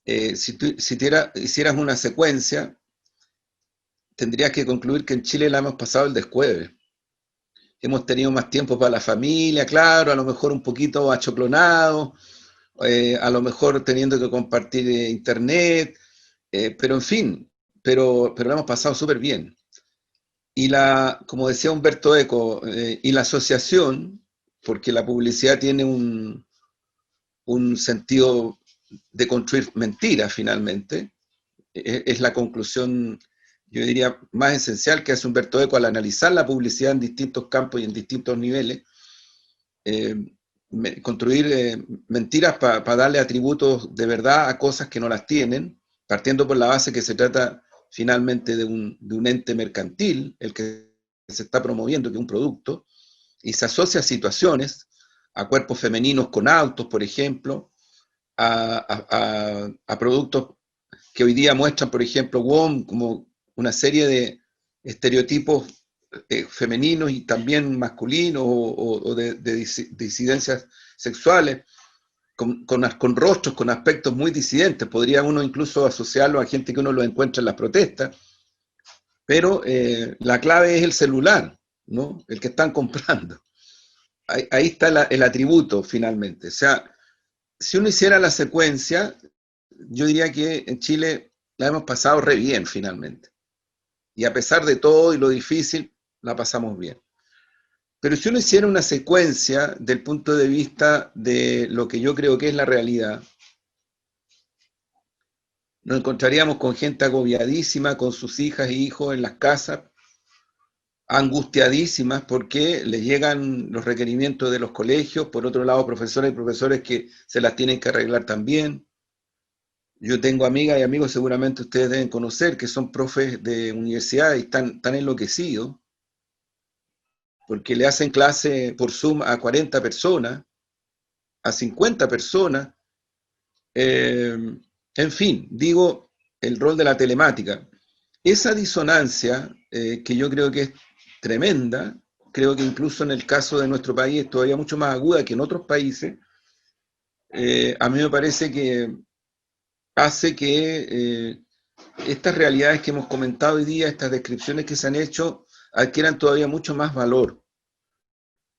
si hicieras una secuencia, tendrías que concluir que en Chile la hemos pasado el descueve. Hemos tenido más tiempo para la familia, claro, a lo mejor un poquito achoclonado, a lo mejor teniendo que compartir internet, pero en fin, pero lo hemos pasado súper bien. Y como decía Humberto Eco, y la asociación, porque la publicidad tiene un sentido de construir mentiras finalmente, es la conclusión, yo diría, más esencial que hace Humberto Eco al analizar la publicidad en distintos campos y en distintos niveles, construir mentiras para darle atributos de verdad a cosas que no las tienen, partiendo por la base que se trata finalmente de un ente mercantil, el que se está promoviendo, que es un producto, y se asocia a situaciones, a cuerpos femeninos con autos, por ejemplo, a productos que hoy día muestran, por ejemplo, WOM como una serie de estereotipos femeninos y también masculinos o de disidencias sexuales, con rostros, con aspectos muy disidentes. Podría uno incluso asociarlo a gente que uno lo encuentra en las protestas, pero la clave es el celular, ¿no? El que están comprando. Ahí está el atributo finalmente. O sea, si uno hiciera la secuencia, yo diría que en Chile la hemos pasado re bien finalmente. Y a pesar de todo y lo difícil, la pasamos bien. Pero si uno hiciera una secuencia del punto de vista de lo que yo creo que es la realidad, nos encontraríamos con gente agobiadísima, con sus hijas e hijos en las casas, angustiadísimas porque les llegan los requerimientos de los colegios, por otro lado profesores y profesores que se las tienen que arreglar también. Yo tengo amigas y amigos, seguramente ustedes deben conocer, que son profes de universidad y están enloquecidos porque le hacen clase por Zoom a 40 personas, a 50 personas. En fin, digo, el rol de la telemática. Esa disonancia, que yo creo que es tremenda, creo que incluso en el caso de nuestro país es todavía mucho más aguda que en otros países, a mí me parece que hace que estas realidades que hemos comentado hoy día, estas descripciones que se han hecho, adquieran todavía mucho más valor.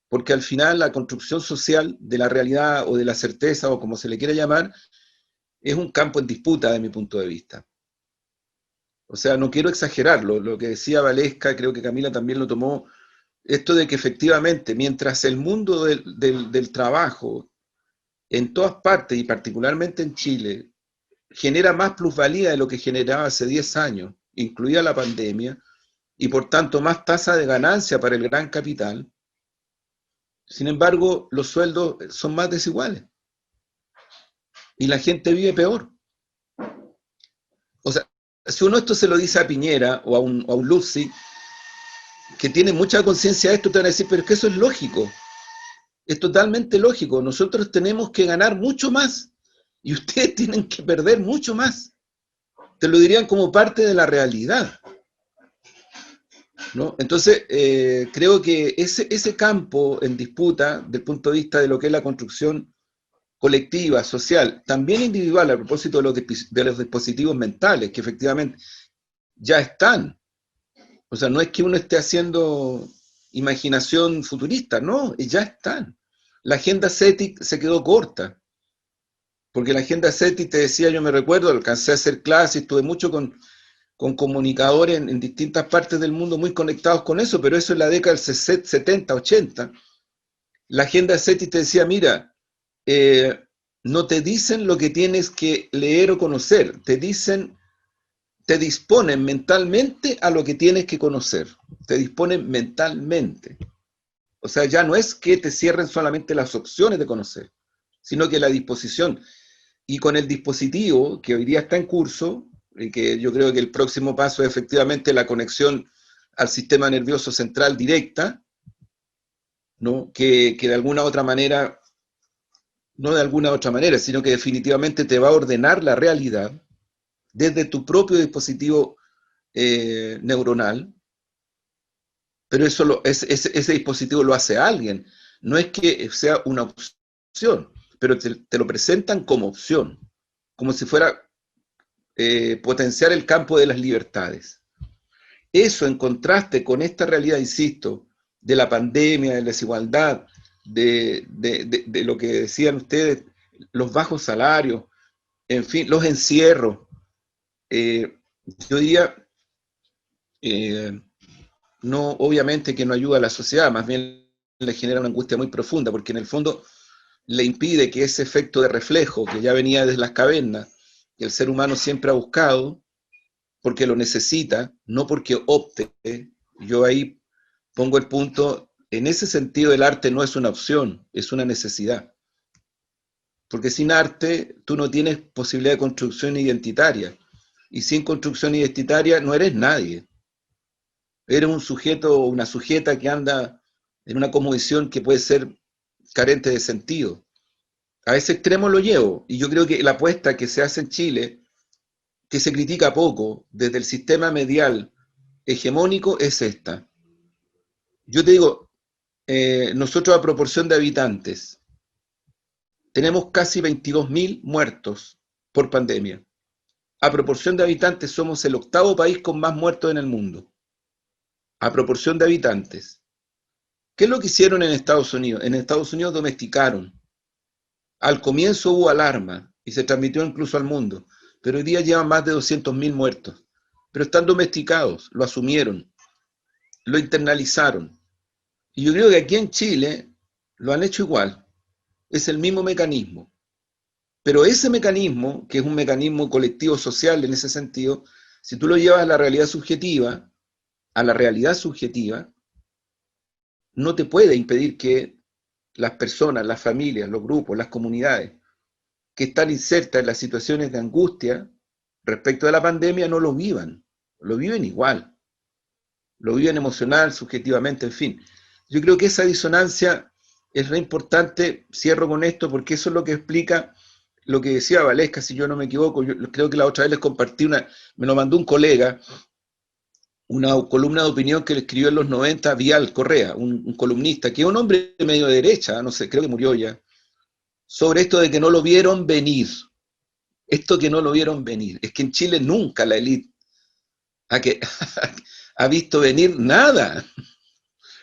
Porque al final la construcción social de la realidad o de la certeza o como se le quiera llamar, es un campo en disputa de mi punto de vista. O sea, no quiero exagerarlo, lo que decía Valesca, creo que Camila también lo tomó, esto de que efectivamente mientras el mundo del trabajo en todas partes y particularmente en Chile genera más plusvalía de lo que generaba hace 10 años, incluida la pandemia, y por tanto más tasa de ganancia para el gran capital, sin embargo los sueldos son más desiguales y la gente vive peor. O sea, si uno esto se lo dice a Piñera o a un Luzzi, que tiene mucha conciencia de esto, te van a decir, pero es que eso es lógico, es totalmente lógico, nosotros tenemos que ganar mucho más y ustedes tienen que perder mucho más. Te lo dirían como parte de la realidad, ¿no? Entonces, creo que ese campo en disputa, desde el punto de vista de lo que es la construcción colectiva, social, también individual, a propósito de los dispositivos mentales, que efectivamente ya están. O sea, no es que uno esté haciendo imaginación futurista, no, ya están. La agenda CETIC se quedó corta, porque la agenda CETIC, te decía, yo me recuerdo, alcancé a hacer clases, estuve mucho con comunicadores en distintas partes del mundo muy conectados con eso, pero eso en la década del 70, 80. La agenda CETIC te decía, mira, no te dicen lo que tienes que leer o conocer, te disponen mentalmente a lo que tienes que conocer, te disponen mentalmente. O sea, ya no es que te cierren solamente las opciones de conocer, sino que la disposición. Y con el dispositivo que hoy día está en curso, y que yo creo que el próximo paso es efectivamente la conexión al sistema nervioso central directa, ¿no? que de alguna u otra manera no de alguna otra manera, sino que definitivamente te va a ordenar la realidad desde tu propio dispositivo neuronal, pero ese dispositivo lo hace alguien, no es que sea una opción, pero te lo presentan como opción, como si fuera potenciar el campo de las libertades. Eso en contraste con esta realidad, insisto, de la pandemia, de la desigualdad, de lo que decían ustedes, los bajos salarios, en fin, los encierros, yo diría, no, obviamente que no ayuda a la sociedad, más bien le genera una angustia muy profunda, porque en el fondo le impide que ese efecto de reflejo que ya venía desde las cavernas, que el ser humano siempre ha buscado, porque lo necesita, no porque opte. Yo ahí pongo el punto, en ese sentido el arte no es una opción, es una necesidad. Porque sin arte tú no tienes posibilidad de construcción identitaria. Y sin construcción identitaria no eres nadie. Eres un sujeto o una sujeta que anda en una cosmovisión que puede ser carente de sentido. A ese extremo lo llevo. Y yo creo que la apuesta que se hace en Chile, que se critica poco desde el sistema medial hegemónico, es esta. Yo te digo, nosotros a proporción de habitantes, tenemos casi 22.000 muertos por pandemia. A proporción de habitantes somos el 8º país con más muertos en el mundo. A proporción de habitantes. ¿Qué es lo que hicieron en Estados Unidos? En Estados Unidos domesticaron. Al comienzo hubo alarma y se transmitió incluso al mundo, pero hoy día llevan más de 200.000 muertos. Pero están domesticados, lo asumieron, lo internalizaron. Y yo creo que aquí en Chile lo han hecho igual. Es el mismo mecanismo. Pero ese mecanismo, que es un mecanismo colectivo social en ese sentido, si tú lo llevas a la realidad subjetiva, no te puede impedir que las personas, las familias, los grupos, las comunidades que están insertas en las situaciones de angustia respecto de la pandemia no lo viven igual, lo viven emocional, subjetivamente, en fin. Yo creo que esa disonancia es re importante, cierro con esto, porque eso es lo que explica lo que decía Valesca, si yo no me equivoco, yo creo que la otra vez les compartí me lo mandó un colega, una columna de opinión que le escribió en los 90 Vial Correa, un columnista, que es un hombre de medio derecha, no sé, creo que murió ya, sobre esto de que no lo vieron venir. Esto que no lo vieron venir. Es que en Chile nunca la élite ha visto venir nada.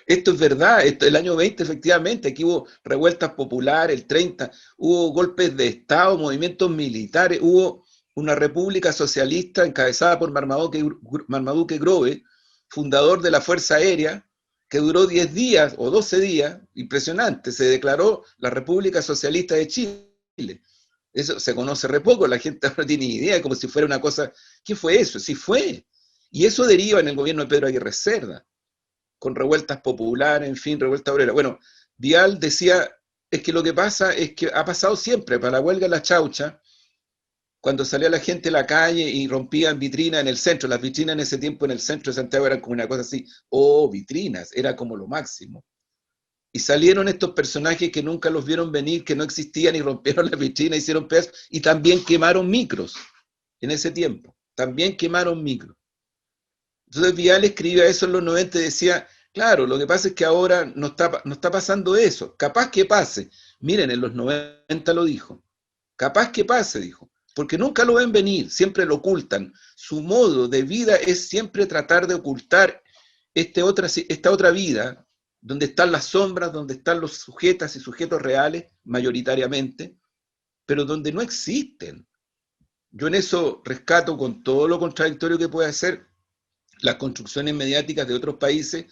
Esto es verdad. El año 20, efectivamente, aquí hubo revueltas populares, el 30, hubo golpes de Estado, movimientos militares, hubo una república socialista encabezada por Marmaduke Grove, fundador de la Fuerza Aérea, que duró 10 días o 12 días, impresionante, se declaró la República Socialista de Chile. Eso se conoce re poco, la gente no tiene ni idea, como si fuera una cosa. ¿Qué fue eso? Sí fue. Y eso deriva en el gobierno de Pedro Aguirre Cerda, con revueltas populares, en fin, revueltas obreras. Bueno, Vial decía, es que lo que pasa es que ha pasado siempre, para la huelga de la chaucha, cuando salía la gente a la calle y rompían vitrinas en el centro, las vitrinas en ese tiempo en el centro de Santiago eran como una cosa así, vitrinas, era como lo máximo. Y salieron estos personajes que nunca los vieron venir, que no existían, y rompieron la vitrina, hicieron pedazos, y también quemaron micros en ese tiempo. También quemaron micros. Entonces Vial escribía eso en los 90 y decía, claro, lo que pasa es que ahora no está pasando eso. Capaz que pase. Miren, en los 90 lo dijo. Capaz que pase, dijo. Porque nunca lo ven venir, siempre lo ocultan. Su modo de vida es siempre tratar de ocultar esta otra vida, donde están las sombras, donde están los sujetas y sujetos reales, mayoritariamente, pero donde no existen. Yo en eso rescato, con todo lo contradictorio que puede ser, las construcciones mediáticas de otros países,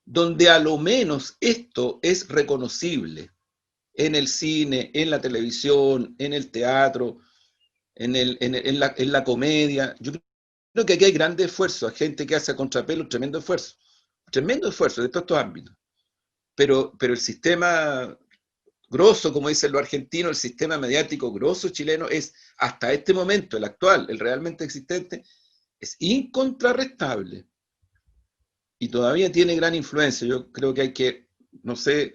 donde a lo menos esto es reconocible en el cine, en la televisión, en el teatro, en la comedia. Yo creo que aquí hay grandes esfuerzos, hay gente que hace a contrapelo tremendo esfuerzo de todos estos ámbitos. Pero el sistema grosso, como dicen los argentinos, el sistema mediático grosso chileno es, hasta este momento, el actual, el realmente existente, es incontrarrestable. Y todavía tiene gran influencia. Yo creo que hay que, no sé,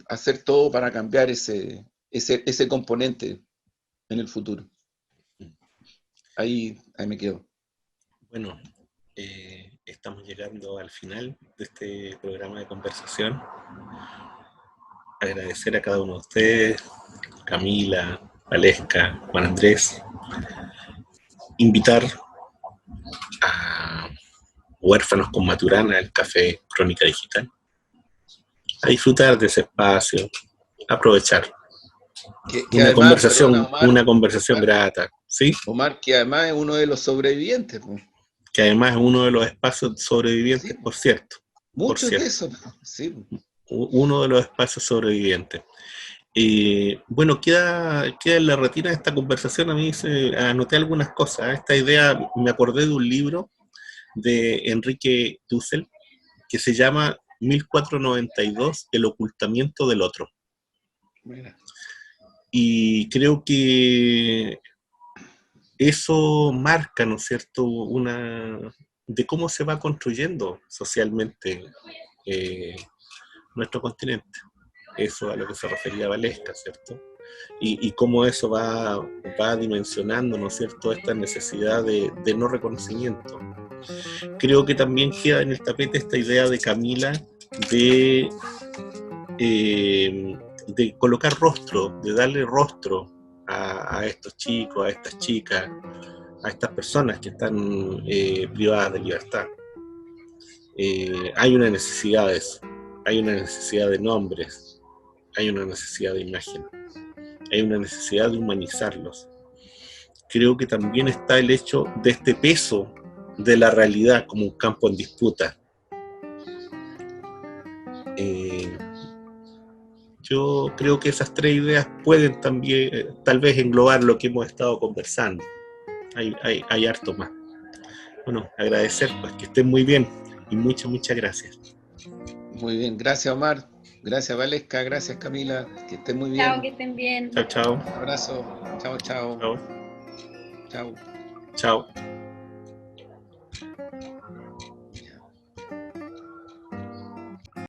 hacer todo para cambiar ese ese componente en el futuro. Ahí me quedo. Bueno, estamos llegando al final de este programa de conversación. Agradecer a cada uno de ustedes, Camila, Valesca, Juan Andrés. Invitar a Huérfanos con Maturana, el Café Crónica Digital, a disfrutar de ese espacio, aprovechar Que además, perdona, Omar, una conversación grata, ¿sí? Omar, que además es uno de los sobrevivientes, ¿no? Que además es uno de los espacios sobrevivientes, Sí, por cierto. muchos de esos, sí. Uno de los espacios sobrevivientes. Bueno, queda en la retina de esta conversación, a mí anoté algunas cosas. Esta idea, me acordé de un libro de Enrique Dussel, que se llama 1492, El ocultamiento del otro. Mira. Y creo que eso marca, ¿no es cierto?, de cómo se va construyendo socialmente nuestro continente. Eso a lo que se refería Valesca, ¿cierto? Y cómo eso va dimensionando, ¿no es cierto?, esta necesidad de no reconocimiento. Creo que también queda en el tapete esta idea de Camila de colocar rostro, de darle rostro a estos chicos, a estas chicas, a estas personas que están privadas de libertad. Hay una necesidad de eso, hay una necesidad de nombres, hay una necesidad de imagen, hay una necesidad de humanizarlos. Creo que también está el hecho de este peso de la realidad como un campo en disputa. Yo creo que esas tres ideas pueden también, tal vez, englobar lo que hemos estado conversando. Hay harto más. Bueno, agradecer, pues, que estén muy bien y muchas gracias. Muy bien, gracias Omar, gracias Valesca, gracias Camila, que estén muy bien. Chao, que estén bien. Chao. Un abrazo, chao. Chao. Chao. Chao.